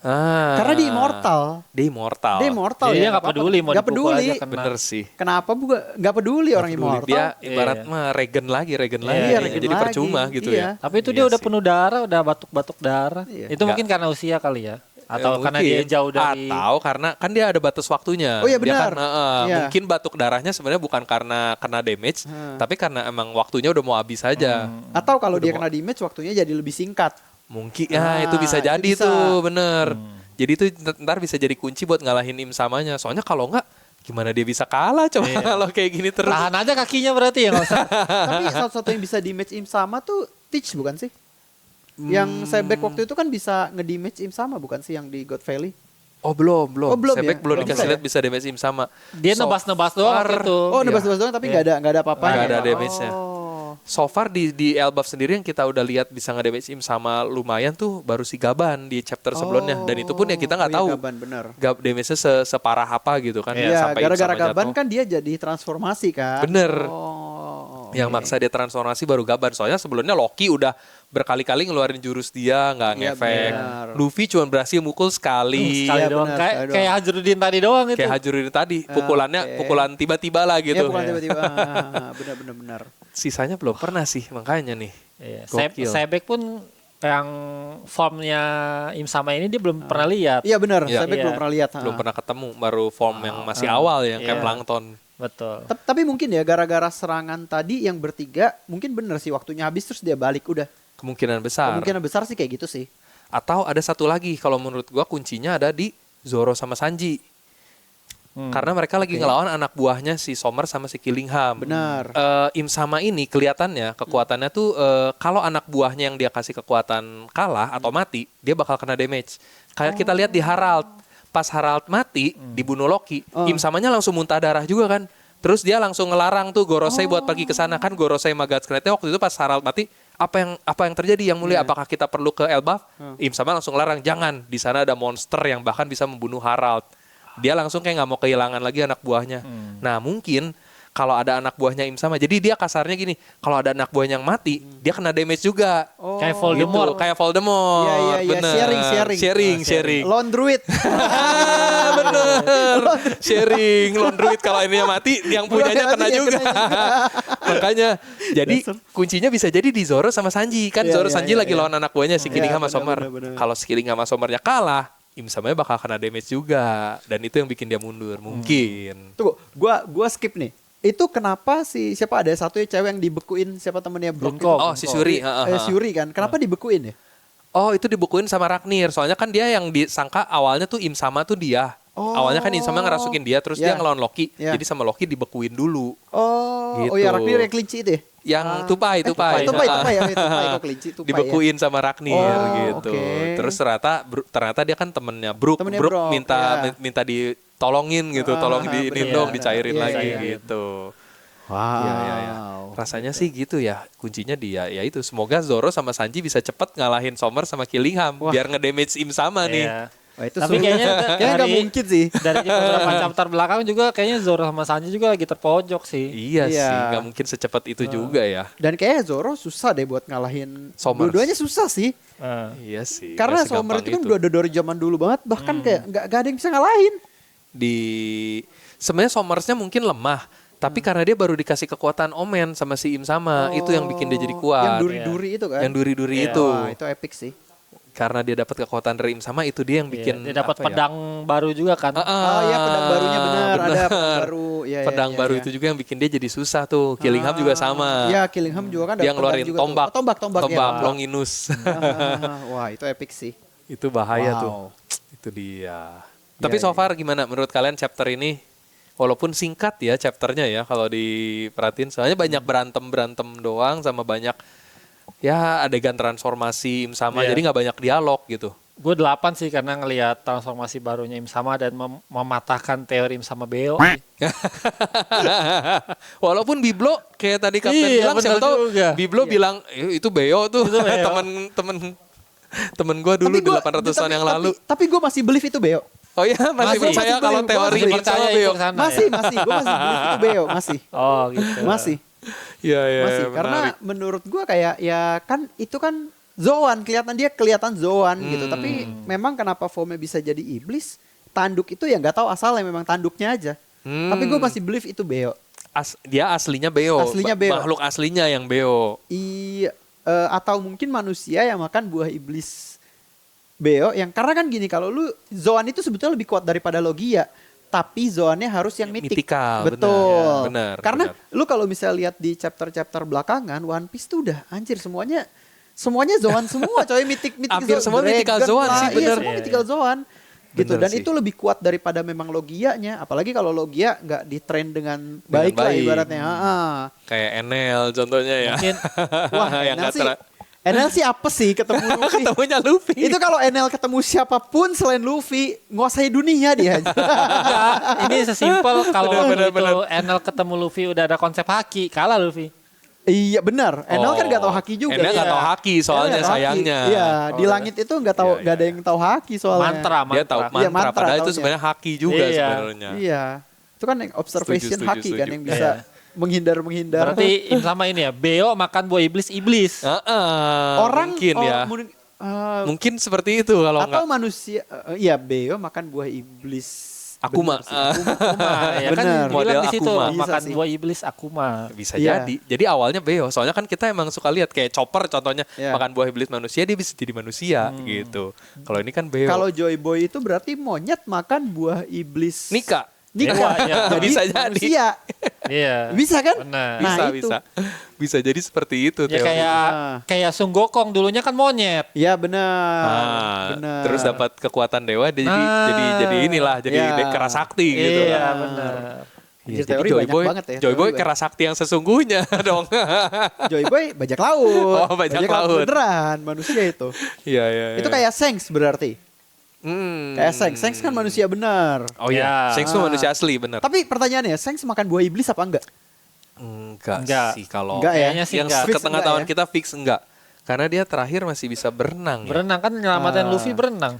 C: Karena di Immortal.
A: Dia immortal.
C: Dia Immortal
B: Jadi
C: ya.
B: dia nggak
C: apa-apa.
B: peduli mau
C: Nggak
B: dipukul
C: peduli.
B: aja kena.
A: Bener sih.
C: Kenapa nggak peduli orang
A: Peduli.
C: Immortal?
A: Dia ibarat
B: Iya.
A: mah regen lagi
C: Iya,
A: ya.
C: regen
A: Jadi
C: lagi.
A: percuma gitu
C: Iya.
A: ya.
B: Tapi itu
A: Iya
B: dia udah
A: sih.
B: penuh darah, udah batuk-batuk darah.
C: Iya.
B: Itu mungkin karena usia kali ya. Atau
A: Ya,
B: karena
A: mungkin.
B: dia jauh dari
A: Atau karena kan dia ada batas waktunya.
C: Oh iya,
A: Dia
C: benar.
A: kan,
C: Iya.
A: Mungkin batuk darahnya sebenarnya bukan karena kena damage, tapi karena emang waktunya udah mau habis aja.
C: Atau kalau dia kena damage waktunya jadi lebih singkat.
A: Mungkin ya itu bisa
C: itu
A: jadi
C: bisa.
A: tuh bener. Jadi itu ntar bisa jadi kunci buat ngalahin Im samanya. Soalnya kalau enggak gimana dia bisa kalah coba kalau kayak gini terus.
B: tahan aja kakinya berarti ya nggak usah.
C: Tapi satu-satu yang bisa damage Im sama tuh Teach bukan sih? Yang Sebek waktu itu kan bisa ngedamage Im sama bukan sih yang di God Valley?
A: Oh belum.
C: Oh, belum
A: Sebek
C: ya?
A: belum
C: Belum
A: dikasih
C: bisa
A: lihat bisa damage Im sama.
B: Dia
A: So
B: nebas-nebas doang
A: far-
B: waktu itu.
C: Oh, nebas-nebas doang tapi nggak ada apa-apanya.
A: Nggak ada
C: ya?
A: damage-nya.
C: Oh.
A: So far di Elbaf sendiri yang kita udah lihat bisa nge-damage Im sama lumayan tuh baru si Gaban di chapter sebelumnya. Dan itu pun ya kita nggak
C: Oh, iya,
A: tahu
C: Gaban, bener.
A: damage-nya separah apa gitu kan.
C: Iya,
A: sampai Im
C: gara-gara
A: sama
C: Gaban
A: jatuh.
C: kan dia jadi transformasi kan.
A: Bener.
C: Oh,
A: Yang
C: oke.
A: maksa dia transformasi baru Gaban. Soalnya sebelumnya Loki udah berkali-kali ngeluarin jurus dia nggak
C: Iya,
A: ngefek.
C: benar.
A: Luffy cuma berhasil mukul sekali.
B: Sekali
C: Iya,
B: doang.
C: benar,
B: Kayak
C: sekali doang.
B: kayak Hajrudin tadi doang itu.
A: Kayak Hajrudin tadi, pukulannya
C: oke.
A: pukulan tiba-tiba lah
C: Iya,
A: gitu.
C: bukan tiba-tiba. Benar-benar.
A: Sisanya belum pernah sih makanya nih.
B: Iya.
A: Gokil.
B: Sebek pun yang formnya Im Sama ini dia belum pernah lihat.
C: Iya benar,
A: Iya.
C: saya belum pernah lihat.
A: Belum pernah ketemu, baru form yang masih awal yang kayak
B: Iya.
A: plankton.
B: Betul.
C: Tapi mungkin ya gara-gara serangan tadi yang bertiga, mungkin bener sih waktunya habis terus dia balik udah.
A: Kemungkinan besar.
C: Kemungkinan besar sih kayak gitu sih.
A: Atau ada satu lagi kalau menurut gua kuncinya ada di Zoro sama Sanji. Karena mereka lagi ngelawan anak buahnya si Sommer sama si Killingham.
C: Benar.
A: Im Sama ini kelihatannya kekuatannya tuh kalau anak buahnya yang dia kasih kekuatan kalah atau mati, dia bakal kena damage. Kayak kita lihat di Harald. Pas Harald mati dibunuh Loki, Im Samanya langsung muntah darah juga kan. Terus dia langsung ngelarang tuh Gorosei buat pergi ke sana kan. Gorosei sama Gatskrete waktu itu pas Harald mati, apa yang terjadi yang mulia? Apakah kita perlu ke Elbaf? Im Sama langsung larang, jangan. Di sana ada monster yang bahkan bisa membunuh Harald. Dia langsung kayak nggak mau kehilangan lagi anak buahnya. Nah mungkin kalau ada anak buahnya Im Sama, jadi dia kasarnya gini, kalau ada anak buahnya yang mati, dia kena damage juga.
B: Kayak Voldemort.
A: Gitu, kayak Voldemort.
C: Iya, iya, iya.
A: Bener. Sharing.
C: Lone Druid.
A: Bener. Sharing. Lone Druid kalau ini yang mati, yang punyanya kena
C: Mati, ya,
A: juga. Makanya, jadi kuncinya bisa jadi di Zoro sama Sanji. Kan
C: Iya,
A: Zoro
C: iya,
A: Sanji
C: iya,
A: lagi
C: iya.
A: lawan anak buahnya si Killingham sama
C: Bener,
A: Sommer.
C: bener.
A: Kalau si Killingham sama Sommernya kalah, Im Samanya bakal kena damage juga. Dan itu yang bikin dia mundur. Mungkin.
C: Tunggu, gua skip nih. Itu kenapa siapa ada satu cewek yang dibekuin siapa temennya Brock
B: Blunkok.
C: itu?
A: Oh, si Shuri.
C: Shuri kan. Kenapa dibekuin ya?
A: Oh, itu dibukuin sama Ragnir. Soalnya kan dia yang disangka awalnya tuh Im Sama tuh dia.
C: Oh.
A: Awalnya kan Im Sama ngerasukin dia, terus dia
C: Ya.
A: ngelawan Loki.
C: Ya.
A: Jadi sama Loki dibekuin dulu.
C: Oh,
A: Gitu.
C: oh ya Ragnir yang kelinci itu ya?
A: Yang tupai.
C: Tupai ya, tupai kok kelinci, tupai ya.
A: Dibekuin sama Ragnir
C: Oh,
A: gitu.
C: oke.
A: Terus ternyata dia kan temennya Brook.
C: Temennya
A: Brook
C: Brook,
A: minta
C: ya.
A: minta ditolongin gitu, tolong
C: bener.
A: diinindong,
B: Iya,
A: dicairin
C: iya,
A: lagi
C: iya, iya.
A: gitu.
C: Wow.
A: Iya. Rasanya sih gitu ya. Kuncinya dia ya itu. Semoga Zoro sama Sanji bisa cepet ngalahin Sommer sama Killingham biar ngedamage Im Sama nih.
B: Iya.
C: Wah, itu
B: Tapi
C: sulit.
B: kayaknya
C: Kayaknya nggak mungkin sih.
B: Dari beberapa chapter belakang juga kayaknya Zoro sama Sanji juga lagi terpojok sih.
A: Iya
C: Iya.
A: sih, nggak mungkin secepat itu juga ya.
C: Dan kayaknya Zoro susah deh buat ngalahin.
A: Sommer.
C: Dua-duanya susah sih.
A: Iya sih.
C: Karena
A: nggak segampang
C: Sommer itu kan udah dari zaman dulu banget. Bahkan kayak nggak ada yang bisa ngalahin.
A: Sebenarnya Sommersnya mungkin lemah, tapi karena dia baru dikasih kekuatan Omen sama si Im Sama, itu yang bikin dia jadi kuat.
C: Yang duri-duri itu kan.
A: Yang duri-duri
B: Iya.
A: itu.
C: Wah, itu epic sih.
A: Karena dia dapat kekuatan dari Im Sama, itu dia yang bikin
B: Dia dapat
A: apa ya?
B: pedang baru juga kan.
C: Oh iya, pedang barunya benar. Ada pedang baru. Ya,
A: Pedang baru itu juga yang bikin dia jadi susah tuh. Killingham juga sama.
C: Iya, Killingham juga kan ada
A: Dia
C: pedang
A: ngeluarin
C: juga
A: tombak.
C: tuh. Oh, tombak ya.
A: Longinus.
C: Wah, itu epic sih.
A: Itu bahaya
C: Wow.
A: tuh. Itu dia. Tapi so far gimana menurut kalian chapter ini? Walaupun singkat ya chapternya ya kalau diperhatiin. Soalnya banyak berantem doang sama banyak ya adegan transformasi Im Sama.
B: Iya.
A: Jadi nggak banyak dialog gitu.
B: Gue 8 sih karena ngelihat transformasi barunya Im Sama dan mematahkan teori Im Sama Beo.
A: Walaupun Biblo kayak tadi Kapten
B: Iya,
A: bilang siapa
B: bener
A: tahu
B: juga.
A: Biblo bilang itu Beo tuh
B: Itu Beo.
A: temen gue dulu di 800-an yang lalu.
C: Tapi gue masih believe itu Beo.
A: Oh ya masih
B: Masih,
A: percaya
C: masih
A: kalau
C: believe,
A: teori
C: masih
A: Im
B: percaya
A: Sama
B: itu
A: Beo.
B: ke sana
C: Masih,
B: ya?
C: gue masih believe itu Beo, masih.
B: Oh gitu.
C: Masih.
A: Iya
C: Masih karena
A: menarik.
C: menurut gua kayak ya kan itu kan Zoan kelihatan Zoan gitu tapi memang kenapa formnya bisa jadi iblis tanduk itu ya nggak tahu asalnya memang tanduknya aja tapi gua masih believe itu Beo
A: Dia aslinya Beo.
C: Aslinya Beo.
A: Makhluk aslinya yang Beo.
C: iya atau mungkin manusia yang makan buah iblis Beo yang karena kan gini kalau lu Zoan itu sebetulnya lebih kuat daripada Logia tapi zoannya harus yang mitik.
A: Mythical,
C: Betul.
A: benar,
C: Karena
A: benar.
C: lu kalau misalnya lihat di chapter-chapter belakangan One Piece tuh udah anjir semuanya zoan semua coy mitik
A: Hampir semua mythical
C: dragon
A: zoan
C: lah.
A: sih,
C: Iya,
A: bener.
C: semua mythical zoan. Gitu
A: Bener
C: dan
A: sih.
C: itu lebih kuat daripada memang Logianya apalagi kalau Logia nggak ditrain dengan baik lah
A: baik.
C: ibaratnya.
A: Kayak Enel contohnya ya.
B: Mungkin
C: Wah,
A: Yang
C: Enel
A: nggak
C: sih Enel sih apa sih ketemu Luffy?
A: Ketemunya Luffy.
C: Itu kalau Enel ketemu siapapun selain Luffy, nguasai dunia dia.
B: enggak, ini sesimpel kalau
A: Bener,
B: waktu
A: bener,
B: itu Enel ketemu Luffy udah ada konsep haki, kalah Luffy.
C: Iya benar. Enel kan nggak tahu haki juga.
A: Enel nggak
B: Iya.
A: tahu haki
C: Enel
A: soalnya
C: nggak tahu haki.
A: sayangnya.
C: Iya, di langit itu nggak tahu
A: Iya,
C: nggak ada yang tahu haki soalnya.
B: Mantra.
A: Dia tahu
C: Iya,
A: mantra,
C: mantra
A: padahal itu
C: taunya.
A: sebenarnya haki juga
B: Iya.
A: sebenarnya.
C: Iya. Itu kan yang observation
A: Setuju,
C: haki kan
A: setuju.
C: yang bisa menghindar.
B: Berarti Im Sama ini ya, Beo makan buah iblis.
C: Orang
A: mungkin ya.
C: eh,
A: Mungkin seperti itu kalau
C: atau
A: nggak.
C: manusia iya Beo makan buah iblis.
A: Akuma.
B: Ya kan
C: Bener.
B: bilang
A: Model
B: di situ
A: Akuma.
C: Bisa
B: makan
C: sih.
B: buah iblis Akuma.
A: Bisa
C: Iya.
A: jadi. Jadi awalnya beo. Soalnya kan kita emang suka lihat kayak Chopper contohnya
C: Iya.
A: makan buah iblis manusia dia bisa jadi manusia gitu. Kalau ini kan beo.
C: Kalau Joy Boy itu berarti monyet makan buah iblis.
A: Nika.
C: Nika.
B: Dewa, ya.
C: Jadi
A: Bisa jadi.
C: manusia.
B: Iya.
C: Bisa kan?
B: Benar.
C: Nah,
A: Bisa,
C: itu.
A: bisa. Bisa jadi seperti itu
B: Ya
A: teori.
B: kayak Sun Gokong dulunya kan monyet.
C: Ya benar.
A: Ah,
C: Benar.
A: terus dapat kekuatan dewa jadi
B: Nah.
A: jadi inilah jadi
C: Ya.
A: kera sakti gitu.
B: Iya,
C: Ah.
B: benar.
C: Anjir,
A: Iya, jadi
C: teori
A: Joy
C: banyak
A: Boy,
C: banget ya.
A: Joy Boy
C: Teori
A: kera sakti yang sesungguhnya dong.
C: Joy Boy bajak laut.
A: Oh, bajak laut.
C: Beneran manusia itu.
A: Iya, iya.
C: Itu
A: iya.
C: kayak Sengs berarti.
A: Hmm.
C: Kayak Sengs. Sengs kan manusia benar.
A: Oh iya,
B: Ya.
A: Sengs tuh
C: Ah.
A: manusia asli bener.
C: Tapi pertanyaannya, Sengs makan buah iblis apa enggak?
B: Enggak.
A: sih kalau
C: Enggak ya?
B: Kayaknya sih
A: yang
B: enggak.
C: Fix
A: ketengah-tahuan
C: enggak ya?
A: kita fix enggak. Karena dia terakhir masih bisa berenang. Ya?
B: Berenang kan nyelamatin
C: Ah.
B: Luffy berenang.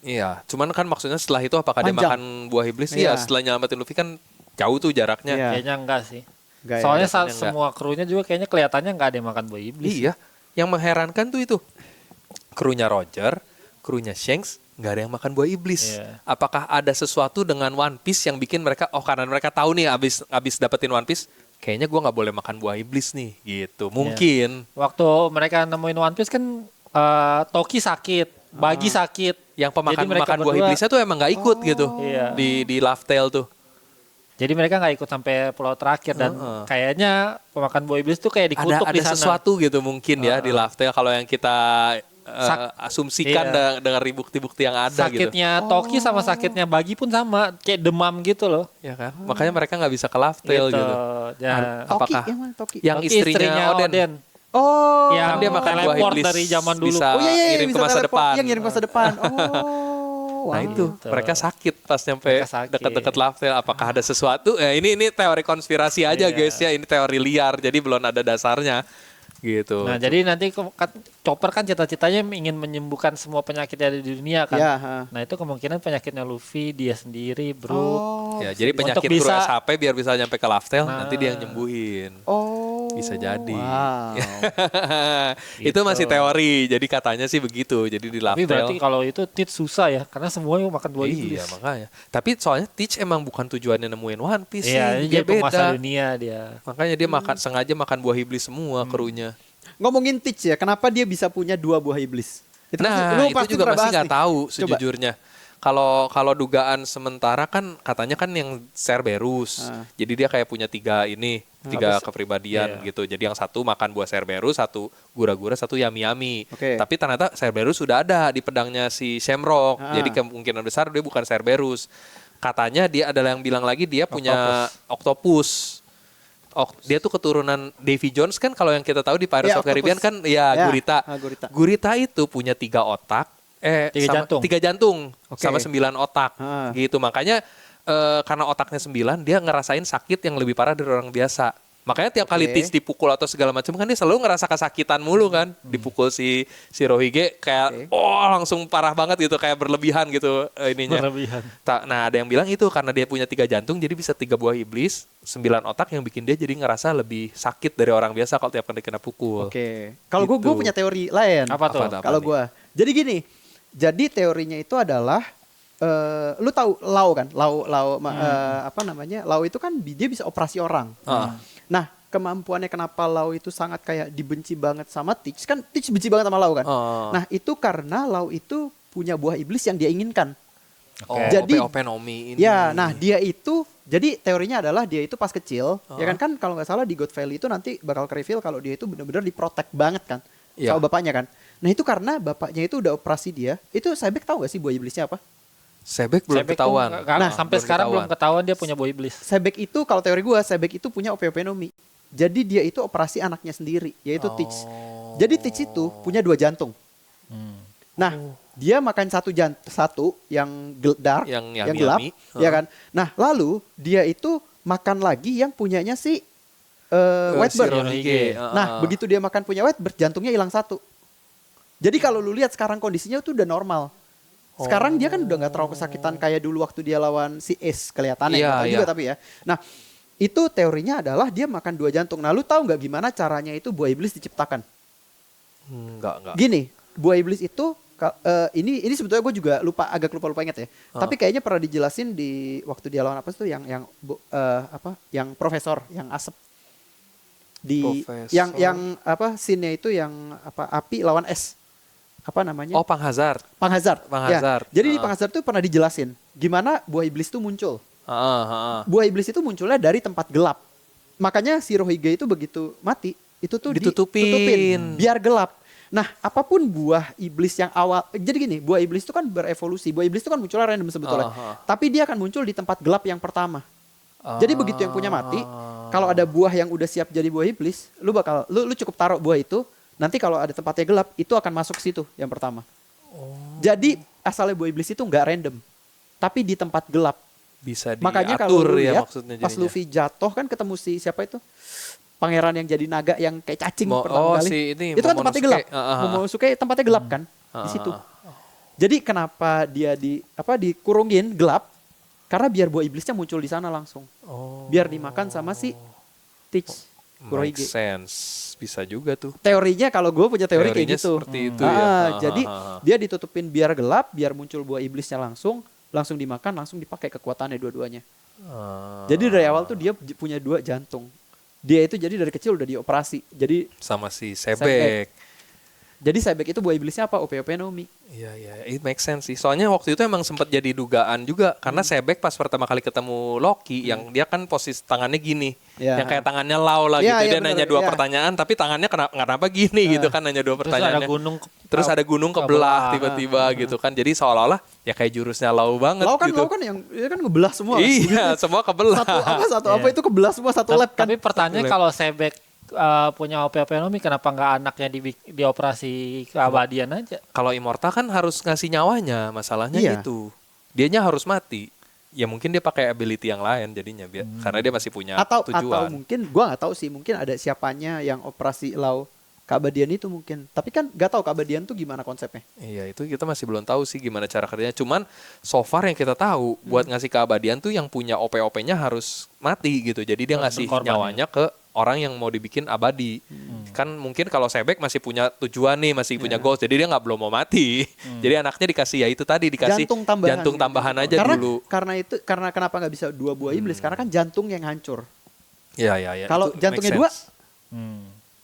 A: Iya, cuman kan maksudnya setelah itu apakah dia
C: Panjang.
A: makan buah iblis?
C: Iya.
A: Iya, setelah nyelamatin Luffy kan jauh tuh jaraknya.
C: Iya.
B: Kayaknya enggak sih.
C: Enggak ya?
B: Soalnya
A: kelihatannya enggak.
B: semua krunya juga kayaknya kelihatannya enggak ada yang makan buah iblis.
A: Iya, yang mengherankan tuh itu. Krunya Roger, krunya Shanks, nggak ada yang makan buah iblis.
B: Iya.
A: Apakah ada sesuatu dengan One Piece yang bikin mereka, oh karena mereka tahu nih abis dapetin One Piece, kayaknya gua nggak boleh makan buah iblis nih, gitu. Mungkin.
B: Waktu mereka nemuin One Piece kan Toki sakit, Bagi sakit.
A: Yang
B: Jadi mereka
A: makan buah
B: berdua-
A: iblisnya tuh emang nggak ikut gitu.
B: Iya.
A: Di Laugh Tale tuh.
B: Jadi mereka nggak ikut sampai pulau terakhir dan kayaknya pemakan buah iblis tuh kayak dikutuk
A: Ada
B: di sana.
A: sesuatu gitu mungkin ya di Laugh Tale kalau yang kita asumsikan
B: Iya.
A: dengan bukti-bukti yang ada gitu.
B: Sakitnya Toki sama sakitnya Bagi pun sama, kayak demam gitu loh.
A: Ya kan? Makanya mereka nggak bisa ke Laugh Tale gitu.
B: Ya.
C: Toki,
A: Apakah
C: yang mana Toki?
A: yang
B: Toki
A: istrinya Oden.
C: Oh.
B: Yang
A: Kan dia makan buah
B: teleport
A: iblis
B: dari zaman dulu.
A: bisa
C: Oh iya, iya,
A: ngirim ke
C: bisa
A: masa
C: teleport.
A: depan.
C: Yang ngirim ke masa depan. Oh.
A: Nah
C: wow.
A: itu
B: Gitu.
A: mereka sakit pas nyampe
B: Mereka sakit.
A: deket-deket Laugh Tale. Apakah ada sesuatu? Ini teori konspirasi aja
B: Iya.
A: guys ya. Ini teori liar jadi belum ada dasarnya gitu.
B: Nah, jadi nanti Chopper kan cita-citanya ingin menyembuhkan semua penyakit yang ada di dunia kan.
C: Ya, ha.
B: Nah, itu kemungkinan penyakitnya Luffy, dia sendiri, Bro.
C: Oh.
A: Ya, jadi
B: Untuk
A: penyakit kru
B: bisa-
A: SHP biar bisa nyampe ke Laugh Tale,
B: Nah.
A: nanti dia yang nyembuhin.
C: Oh.
A: Bisa jadi.
C: Wow.
A: Itu masih teori. Jadi katanya sih begitu. Jadi di Laugh
B: Tapi berarti
A: Tale.
B: kalau itu Tit susah ya, karena semuanya makan buah iblis.
A: Iya makanya. Tapi soalnya Teach emang bukan tujuannya nemuin One Piece
B: Iya,
A: sih.
B: dia
A: Dia
B: penguasa
A: beda.
B: dunia dia.
A: Makanya dia sengaja makan buah iblis semua krunya.
C: Ngomongin Teach ya, kenapa dia bisa punya 2 buah iblis?
A: Nah,
C: lu
A: itu
C: pasti
A: juga
C: pernah
A: masih
C: bahas
A: nggak
C: nih.
A: tahu
C: Coba.
A: sejujurnya. Kalau dugaan sementara kan katanya kan yang Cerberus.
C: Ah.
A: Jadi dia kayak punya 3 kepribadian
B: Iya.
A: gitu. Jadi yang satu makan buah Cerberus, satu gura-gura, satu yami-yami.
C: Oke.
A: Tapi ternyata Cerberus sudah ada di pedangnya si Shamrock.
C: Ah.
A: Jadi kemungkinan besar dia bukan Cerberus. Katanya dia adalah yang bilang lagi dia punya octopus. Dia tuh keturunan Davy Jones kan kalau yang kita tahu di Pirates
C: Ya,
A: of Caribbean
C: octopus.
A: kan ya,
C: Ya,
A: gurita.
C: gurita.
A: Gurita itu punya 3 otak, 3 jantung
C: Oke.
A: sama 9 otak,
C: Ah.
A: gitu. Makanya karena otaknya 9, dia ngerasain sakit yang lebih parah dari orang biasa. Makanya tiap kali
C: Oke.
A: Teach dipukul atau segala macam kan dia selalu ngerasa kesakitan mulu kan. Dipukul si Rohige kayak langsung parah banget gitu, kayak berlebihan gitu ininya.
B: Berlebihan.
A: Nah ada yang bilang itu karena dia punya 3 jantung jadi bisa 3 buah iblis, 9 otak yang bikin dia jadi ngerasa lebih sakit dari orang biasa kalau tiap kali kena pukul.
C: Oke. Kalau gue
A: Gitu.
C: punya teori lain.
B: Apa tuh?
A: Apa
C: Kalau
A: nih?
C: gue, jadi gini. Jadi teorinya itu adalah, lu tahu Lau kan? Apa namanya? Lau itu kan dia bisa operasi orang.
A: Ah.
C: Nah, kemampuannya kenapa Lau itu sangat kayak dibenci banget sama Teach kan? Teach benci banget sama Lau kan?
A: Oh.
C: Nah, itu karena Lau itu punya buah iblis yang dia inginkan.
A: Oh,
C: Jadi-
A: Openomi ini.
C: Ya, nah dia itu jadi teorinya adalah dia itu pas kecil, ya kan kalau nggak salah di God Valley itu nanti bakal ke-reveal kalau dia itu benar-benar diprotek banget kan
A: Iya.
C: sama bapaknya kan. Nah itu karena bapaknya itu udah operasi dia. Itu Sebek tahu gak sih buah iblisnya apa?
A: Sebek belum
B: Sebek tuh
A: ketahuan.
B: Nah, sampai sekarang belum
A: ketahuan.
B: ketahuan dia punya buah iblis.
C: Sebek itu kalau teori gua Sebek itu punya openomi. Jadi dia itu operasi anaknya sendiri, yaitu Teach. Jadi Teach itu punya 2 jantung. Nah, dia makan satu yang dark,
A: Yang
C: yang gelap,
A: yami-yami.
C: ya kan. Nah, lalu dia itu makan lagi yang punyanya si Whitebird.
A: Si Rohige.
C: Nah, begitu dia makan punya Whitebird, jantungnya hilang 1. Jadi kalau lu lihat sekarang kondisinya tuh udah normal. Sekarang dia kan udah nggak terlalu kesakitan kayak dulu waktu dia lawan si Ace kelihatannya.
A: Iya,
C: Nggak tahu
A: iya.
C: juga tapi ya. Nah, itu teorinya adalah dia makan 2 jantung. Nah, lu tahu nggak gimana caranya itu buah iblis diciptakan?
A: Enggak.
C: Gini, buah iblis itu Ini sebetulnya gue juga agak lupa ingat ya. Tapi kayaknya pernah dijelasin di waktu dia lawan apa tuh yang profesor yang asap di
A: Profesor.
C: yang apa scene-nya itu yang apa api lawan es. Apa namanya?
A: Oh, Panghazard.
C: Panghazard.
A: Panghazard.
C: Ya. Jadi di Panghazard tuh pernah dijelasin gimana buah iblis itu muncul. Buah iblis itu munculnya dari tempat gelap. Makanya si Rohige itu begitu mati, itu tuh ditutupin biar gelap. Nah, apapun buah iblis yang awal, jadi gini, buah iblis itu kan berevolusi. Buah iblis itu kan munculnya random sebetulnya. Tapi dia akan muncul di tempat gelap yang pertama. Jadi begitu yang punya mati, kalau ada buah yang udah siap jadi buah iblis, lu cukup taruh buah itu, nanti kalau ada tempatnya gelap, itu akan masuk ke situ yang pertama. Jadi asalnya buah iblis itu nggak random, tapi di tempat gelap.
A: Bisa diatur.
C: Makanya kalau lu
A: ya
C: lihat,
A: maksudnya
C: pas
A: jadinya.
C: Luffy jatuh kan ketemu si siapa itu? Pangeran yang jadi naga yang kayak cacing pertama kali.
A: Si ini,
C: Itu kan tempatnya gelap.
A: Momonosuke.
C: Momonosuke tempatnya gelap kan di situ. Jadi kenapa dia dikurungin gelap? Karena biar buah iblisnya muncul di sana langsung. Biar dimakan sama si Teach
A: Make
C: Kurohige.
A: sense. Bisa juga tuh.
C: Teorinya kalau gue punya teori kayak
A: Teorinya
C: gitu.
A: seperti itu ya.
C: Jadi dia ditutupin biar gelap, biar muncul buah iblisnya langsung dimakan, langsung dipakai kekuatannya dua-duanya. Jadi dari awal tuh dia punya 2 jantung. Dia itu jadi dari kecil udah dioperasi. Jadi
A: Sama si Sebek.
C: Jadi Sebek itu buah iblisnya apa? OP Nomi.
A: Iya, it makes sense sih. Soalnya waktu itu emang sempat jadi dugaan juga karena Sebek pas pertama kali ketemu Loki yang dia kan posisi tangannya gini,
C: Iya.
A: yang kayak tangannya Lau lah
C: Iya,
A: gitu.
C: iya,
A: Dia
C: bener,
A: nanya 2
C: iya.
A: pertanyaan tapi tangannya kenapa gini gitu kan, nanya 2
B: Terus ada
A: pertanyaannya.
B: gunung.
A: Terus ada gunung kebelah tiba-tiba gitu kan. Jadi seolah-olah ya kayak jurusnya Lau banget
C: Lau
A: gitu.
C: kan yang dia kan ngebelah semua.
A: Iya, semua kebelah.
C: Satu apa itu kebelah semua satu lab kan.
B: Tapi pertanyaannya kalau Sebek punya OP Nomi, kenapa nggak anaknya dioperasi keabadian aja?
A: Kalau Immortal kan harus ngasih nyawanya, masalahnya
C: Iya.
A: gitu. Dianya harus mati. Ya mungkin dia pakai ability yang lain jadinya karena dia masih punya
C: atau
A: tujuan.
C: mungkin gua nggak tahu sih, mungkin ada siapanya yang operasi Lau keabadian itu mungkin. Tapi kan nggak tahu keabadian tuh gimana konsepnya.
A: Iya, itu kita masih belum tahu sih gimana cara kerjanya. Cuman so far yang kita tahu buat ngasih keabadian tuh yang punya OP-OP-nya harus mati gitu. Jadi dia ngasih
B: berkorban,
A: nyawanya ke orang yang mau dibikin abadi. Kan mungkin kalau Sebek masih punya tujuan nih, masih punya goals. Jadi dia belum mau mati. Jadi anaknya dikasih ya itu tadi, dikasih jantung tambahan aja dulu.
C: Karena kenapa nggak bisa 2 buah iblis? Karena kan jantung yang hancur.
A: Iya.
C: Kalau
A: itu
C: jantungnya
A: make
C: 2,
A: sense.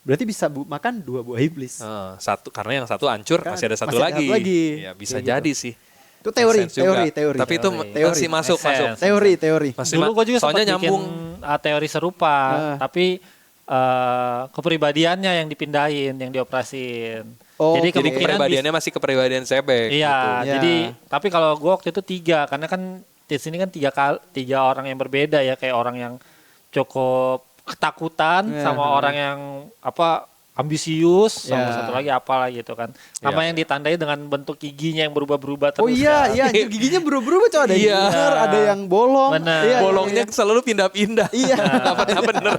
C: berarti bisa makan 2 buah iblis.
A: Satu karena yang satu hancur,
C: Kan
A: masih ada satu
C: masih ada
A: lagi.
C: satu lagi.
A: Ya bisa
C: Kayak
A: jadi sih.
C: Itu teori,
A: Make sense juga.
C: teori.
A: Tapi itu
C: Teori.
A: masih masuk.
B: Make sense.
C: Teori.
A: Masih
B: Dulu gue juga
A: soalnya
B: sempat bikin
A: nyambung.
B: teori serupa, tapi kepribadiannya yang dipindahin, yang dioperasin.
C: Oh,
B: Jadi
A: Jadi
B: kemungkinan
A: kepribadiannya masih kepribadian Sebek.
B: Iya,
A: gitu.
C: Ya.
B: jadi tapi kalau gue waktu itu 3, karena kan di sini kan 3 orang yang berbeda ya, kayak orang yang cukup ketakutan
C: Ya.
B: sama orang yang ambisius, sama
C: Ya.
B: satu lagi apalah gitu kan. Sama
A: Ya.
B: yang ditandai dengan bentuk giginya yang berubah-berubah
C: Oh
B: terus.
C: iya,
B: kan.
C: iya, giginya berubah-berubah coba, ada yang
A: Iya.
C: bener, ada yang bolong.
B: Bener.
C: Iya,
A: Bolongnya selalu pindah-pindah.
C: Iya.
A: Dapatnya bener.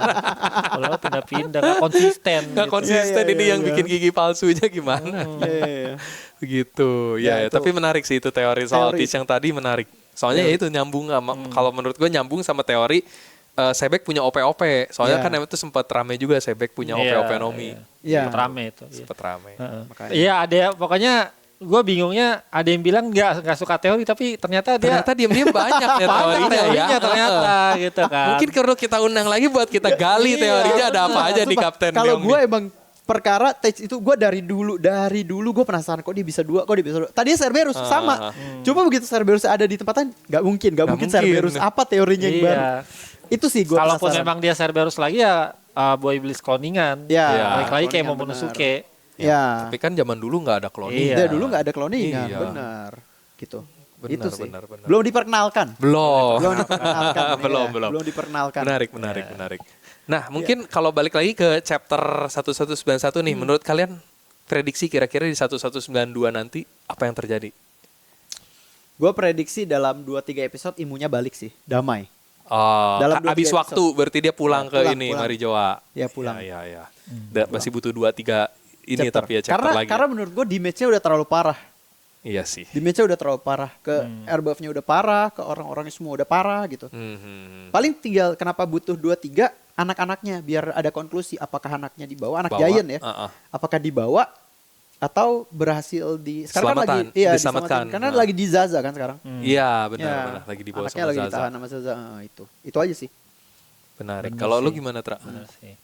B: Kalau pindah-pindah nggak konsisten.
A: Nggak
B: gitu.
A: konsisten
C: Iya,
A: ini
C: iya,
A: yang
C: iya.
A: bikin gigi palsunya gimana.
C: Iya.
A: Begitu.
C: Ya,
A: Ya,
C: itu.
A: tapi menarik sih itu teori soal
C: Teori.
A: Teach yang tadi menarik. Soalnya ya itu nyambung sama kalau menurut gue nyambung sama teori Sebek punya OP-OP. Soalnya
C: Iya.
A: kan itu sempat rame juga Sebek punya
B: Iya,
A: OP-OP Nomi.
C: Iya.
B: Sempat rame itu. Iya.
A: Sempat rame.
C: Makanya.
B: Iya ada pokoknya gue bingungnya, ada yang bilang nggak suka teori tapi ternyata dia
A: Ternyata diam-diam banyak ya
B: banyak
A: teorinya ya.
B: ternyata gitu kan.
A: Mungkin perlu kita undang lagi buat kita gali
C: Iya,
A: teorinya ada apa aja nih
C: Sumpah,
A: Kapten.
C: Kalau
A: Leong
C: gue
A: nih.
C: emang perkara Teach itu gue dari dulu gue penasaran kok dia bisa 2, kok dia bisa 2. Tadinya Cerberus sama. Cuma begitu Cerberus ada di tempatan nggak mungkin
A: mungkin.
C: Cerberus apa teorinya yang baru.
B: Iya.
C: Itu sih gue
B: Kalaupun
C: penasaran.
B: memang dia Cerberus lagi ya buah iblis cloningan.
C: Ya,
B: Balik lagi kayak
C: cloningan,
B: Momonosuke.
C: Ya.
A: Tapi kan zaman dulu nggak ada cloning.
B: Iya.
C: Dia dulu nggak ada cloningan,
A: Iya.
C: benar. Gitu.
A: Benar,
C: Itu sih.
A: benar.
C: Belum diperkenalkan.
A: Belum.
C: Belum diperkenalkan.
A: Belum,
C: ya.
A: belum.
C: Belum diperkenalkan.
A: Menarik. Nah, mungkin kalau balik lagi ke chapter 1191 nih, menurut kalian prediksi kira-kira di 1192 nanti apa yang terjadi?
C: Gue prediksi dalam 2-3 episode imunya balik sih, damai.
A: Oh,
C: Dalam 2-3
A: habis
C: episode.
A: waktu berarti dia pulang
C: Ya,
A: ke
C: pulang.
A: Marijoa.
C: Ya, pulang.
A: Ya. Masih butuh 2-3 ini
C: Chapter.
A: tapi ya chapter lagi.
C: Karena menurut gue damage-nya udah terlalu parah.
A: Iya sih.
C: Damage-nya udah terlalu parah. Ke airbuff-nya udah parah, ke orang-orangnya semua udah parah gitu. Paling tinggal kenapa butuh 2-3 anak-anaknya biar ada konklusi apakah anaknya dibawa, anak
A: Bawa,
C: giant ya.
A: uh-uh.
C: Apakah dibawa atau berhasil sekarang kan
A: Selamatan,
C: lagi iya
A: diselamatkan.
C: karena
A: Nah.
C: lagi di Zaza kan sekarang.
A: Iya benar
C: Ya,
A: benar lagi dibawa
C: anaknya
A: sama
C: lagi
A: Zaza.
C: ditahan sama Zaza. Itu aja sih.
A: Menarik.
B: Bener
A: Kalau lu
B: sih.
A: gimana Tra?
B: Bener sih.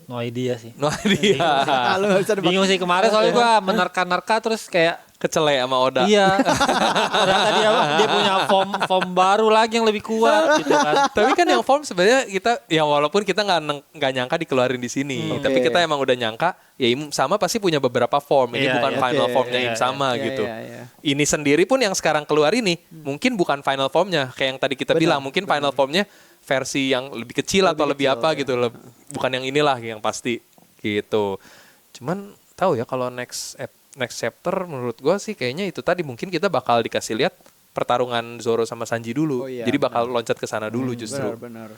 B: No idea sih.
A: No idea.
C: Ah, lu nggak bisa nebak.
B: Bingung sih kemarin soalnya gua menerka-nerka terus kayak
A: Kecele sama Oda.
B: iya. Ternyata dia punya form baru lagi yang lebih kuat gitu kan.
A: Tapi kan yang form sebenarnya kita ya walaupun kita nggak nyangka dikeluarin di sini,
C: Oke.
A: tapi kita emang udah nyangka ya Im sama pasti punya beberapa form. Ini
B: Iya,
A: bukan
B: iya.
A: final
C: Oke,
A: formnya
B: iya,
A: Im sama
C: iya,
A: gitu.
C: iya, iya.
A: Ini sendiri pun yang sekarang keluar ini mungkin bukan final formnya kayak yang tadi kita
C: Benar,
A: bilang, mungkin final formnya versi yang lebih kecil atau lebih
C: kecil,
A: apa
C: ya.
A: gitu, bukan yang inilah yang pasti gitu. Cuman tahu ya kalau next chapter menurut gue sih kayaknya itu tadi mungkin kita bakal dikasih lihat pertarungan Zoro sama Sanji dulu.
C: Oh iya,
A: Jadi bakal loncat ke sana dulu justru.
C: Benar.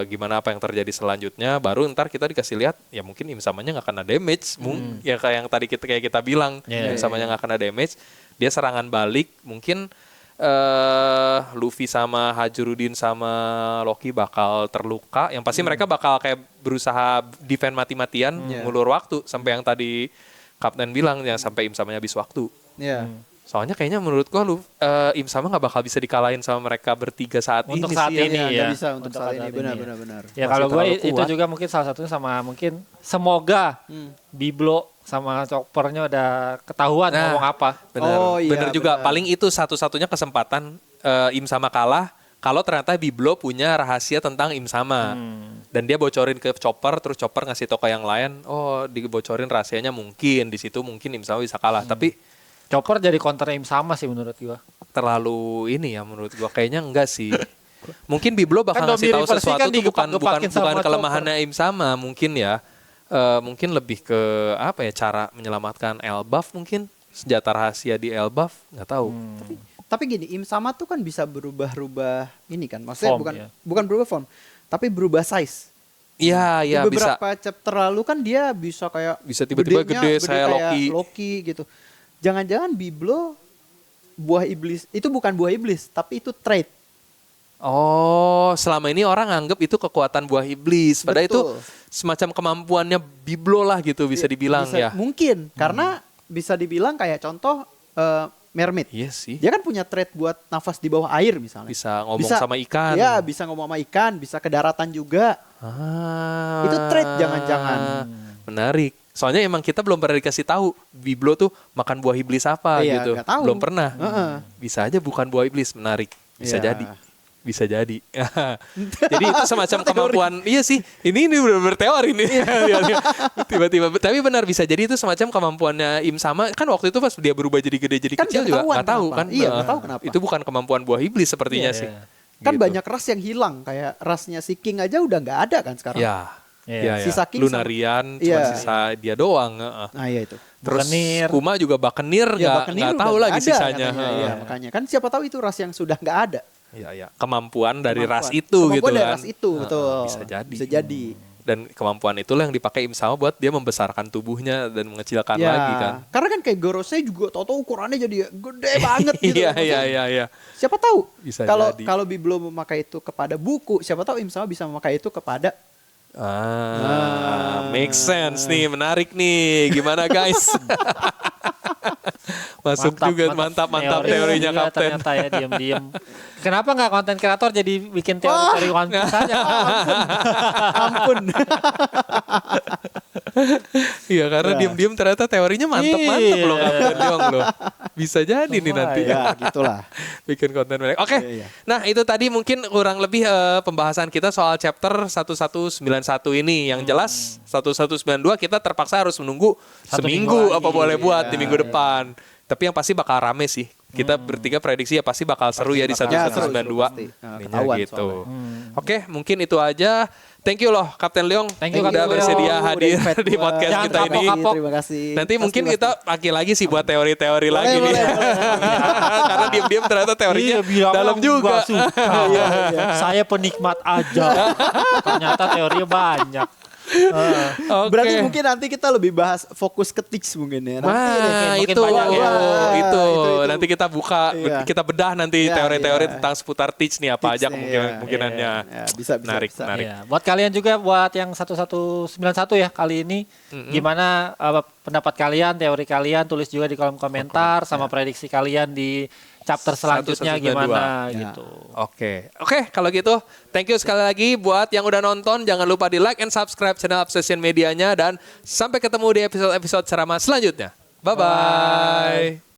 A: Gimana apa yang terjadi selanjutnya baru ntar kita dikasih lihat ya mungkin Im samanya nggak kena damage ya kayak yang tadi kita bilang
B: Iya,
A: Im samanya nggak kena damage, dia serangan balik mungkin Luffy sama Hajurudin sama Loki bakal terluka, yang pasti mereka bakal kayak berusaha defend mati-matian ngulur waktu sampai yang tadi Kapten bilang ya sampai Im samanya habis waktu.
C: Iya.
A: Soalnya kayaknya menurut gua Im sama nggak bakal bisa dikalahin sama mereka bertiga saat
B: Untuk
A: ini
B: saat
A: sih.
B: ini.
C: Nggak
B: ya.
C: bisa untuk saat ini.
B: ya.
C: Benar.
B: Ya
A: Masih
B: kalau gue
A: terlalu
B: itu
A: kuat.
B: juga mungkin salah satunya sama mungkin semoga Biblo sama Choppernya udah ketahuan
A: Nah,
B: ngomong apa.
A: Bener,
C: Oh, iya,
A: bener juga.
C: benar.
A: Paling itu satu-satunya kesempatan Im sama kalah kalau ternyata Biblo punya rahasia tentang Im sama. Dan dia bocorin ke Chopper, terus Chopper ngasih tau ke yang lain, oh dibocorin rahasianya mungkin, di situ mungkin Im sama bisa kalah. Tapi
B: Chopper jadi counter Im sama sih menurut gue.
A: terlalu ini ya menurut gua kayaknya enggak sih. Mungkin Biblo bakal
B: Kan
A: ngasih tahu
B: Domi Reversi
A: sesuatu
B: kan
A: tuh
B: digepak-gepakin sama
A: bukan kelemahannya Im sama mungkin ya. Mungkin lebih ke apa ya, cara menyelamatkan Elbaf mungkin, senjata rahasia di Elbaf, nggak tahu.
C: Tapi gini, Im sama tuh kan bisa berubah-ubah ini kan. Maksudnya
B: Form,
C: bukan
B: ya.
C: bukan berubah form, tapi berubah size.
A: Iya,
C: Di
A: iya bisa.
C: beberapa chapter lalu kan dia bisa kayak
A: Bisa tiba-tiba
C: gedenya
A: gede,
C: gede
A: saya
C: kayak
A: Loki.
C: gitu. Jangan-jangan Biblo buah iblis itu bukan buah iblis, tapi itu trait.
A: Oh, selama ini orang anggap itu kekuatan buah iblis. Padahal itu
C: Betul.
A: semacam kemampuannya Biblo lah gitu, bisa dibilang
C: Bisa-
A: ya.
C: Mungkin karena bisa dibilang kayak contoh mermaid.
A: Iya sih.
C: Dia kan punya trait buat nafas di bawah air misalnya.
A: Bisa ngomong sama ikan.
C: Iya, bisa ngomong sama ikan, bisa ke daratan juga.
A: Ah,
C: Itu trait jangan-jangan.
A: Menarik. Soalnya emang kita belum pernah dikasih tahu Biblo tuh makan buah iblis apa
C: Iya,
A: gitu.
C: nggak tahu.
A: Belum pernah.
C: Heeh.
A: Bisa aja bukan buah iblis. Menarik. Bisa
C: Iya.
A: jadi. Bisa jadi. Jadi itu semacam kemampuan. Iya sih. Ini benar-benar teori nih. Tiba-tiba. Tapi benar bisa jadi itu semacam kemampuannya Im sama. Kan waktu itu pas dia berubah jadi gede jadi
C: Kan
A: kecil
C: nggak
A: juga
C: ketahuan
A: nggak tahu
C: kenapa.
A: kan.
C: Iya,
A: Nah,
C: nggak tahu kenapa.
A: Itu bukan kemampuan buah iblis sepertinya
B: Iya,
A: sih.
B: iya.
C: Kan
A: Gitu.
C: banyak ras yang hilang, kayak rasnya si King aja udah nggak ada kan sekarang.
A: Ya.
B: Iya.
A: Iya,
C: Sisa King sama-
A: Lunarian cuma
C: Iya.
A: sisa dia doang. Heeh.
C: Nah, iya itu.
A: Terus
B: Buccaneer.
A: Kuma juga Buccaneer
C: Ya,
A: nggak
C: Buccaneer
A: tahu
C: udah
A: lagi
C: nggak ada
A: sisanya.
C: katanya.
A: Heeh.
C: Iya, makanya kan siapa tahu itu ras yang sudah nggak ada.
A: Iya, iya. Kemampuan dari ras
C: Kemampuan.
A: itu
C: Kemampuan
A: gitu
C: dari
A: kan.
C: ras itu, betul.
A: Bisa jadi.
C: Bisa jadi.
A: Dan kemampuan itulah yang dipakai Im sama buat dia membesarkan tubuhnya dan mengecilkan
C: Ya,
A: lagi kan.
C: karena kan kayak Gorosei juga tau-tau ukurannya jadi gede banget gitu.
A: Iya,
C: Maksudnya,
A: iya, iya.
C: Siapa tahu
A: Bisa
C: kalau
A: jadi.
C: kalau Biblo memakai itu kepada buku, siapa tahu Im sama bisa memakai itu kepada
A: Make sense nih, menarik nih. Gimana guys? Masuk juga mantap teorinya
B: juga
A: Kapten.
B: Ternyata ya diam-diam. Kenapa nggak konten kreator jadi bikin teori-teori One Piece aja?
C: ampun.
A: Iya, karena diam-diam ternyata teorinya mantap-mantap
B: Iya.
A: loh Kapten Leong loh. Bisa jadi nih nanti.
C: ya, gitulah.
A: Bikin konten menarik. Oke.
C: Iya, iya.
A: Nah, itu tadi mungkin kurang lebih pembahasan kita soal chapter 1191 ini. Yang jelas 1192 kita terpaksa harus menunggu
B: Satu
A: seminggu
B: minggu
A: apa
B: lagi.
A: boleh buat
C: Iya,
A: di minggu depan. Tapi yang pasti bakal rame sih. Kita bertiga prediksi ya pasti bakal seru ya di
C: bakal- Ya, seru,
A: 1192.
C: seru pasti. Nah,
A: Ininya
C: ketahuan
A: gitu.
C: soalnya.
A: Oke, mungkin itu aja. Thank you loh Kapten Leong.
B: Thank you,
A: udah
B: Kapten
A: bersedia
B: Leong.
A: hadir
C: Udah invite
A: di
C: gua.
A: podcast
B: Jangan
A: kita ini.
B: kapok-kapok.
C: Terima kasih.
A: Nanti mungkin
C: Pasti,
A: kita pakai lagi sih buat teori-teori lagi nih.
C: boleh.
A: Karena diam-diam ternyata teorinya
B: bilang
A: dalam
B: orang
A: juga.
B: nggak suka. Saya penikmat aja. Ternyata teorinya banyak.
A: Oke.
C: Berarti mungkin nanti kita lebih bahas fokus ke tics mungkin ya. Nanti
A: Wah,
B: mungkin
A: itu,
B: banyak ya.
A: itu,
C: Itu.
A: nanti kita buka,
C: Iya.
A: kita bedah nanti
C: Iya,
A: teori-teori
C: iya.
A: tentang seputar teach nih apa
C: Tics
A: aja
C: nih,
A: kemungkinannya.
C: Ya, bisa.
A: Menarik,
C: bisa.
A: menarik.
B: Iya. Buat kalian juga, buat yang 1191 ya kali ini, gimana pendapat kalian, teori kalian, tulis juga di kolom komentar, sama prediksi kalian di chapter selanjutnya
A: 1192.
B: gimana
C: Ya.
B: gitu.
A: Oke, kalau gitu thank you sekali lagi buat yang udah nonton, jangan lupa di like and subscribe channel Obsession Medianya dan sampai ketemu di episode-episode ceramah selanjutnya. Bye bye.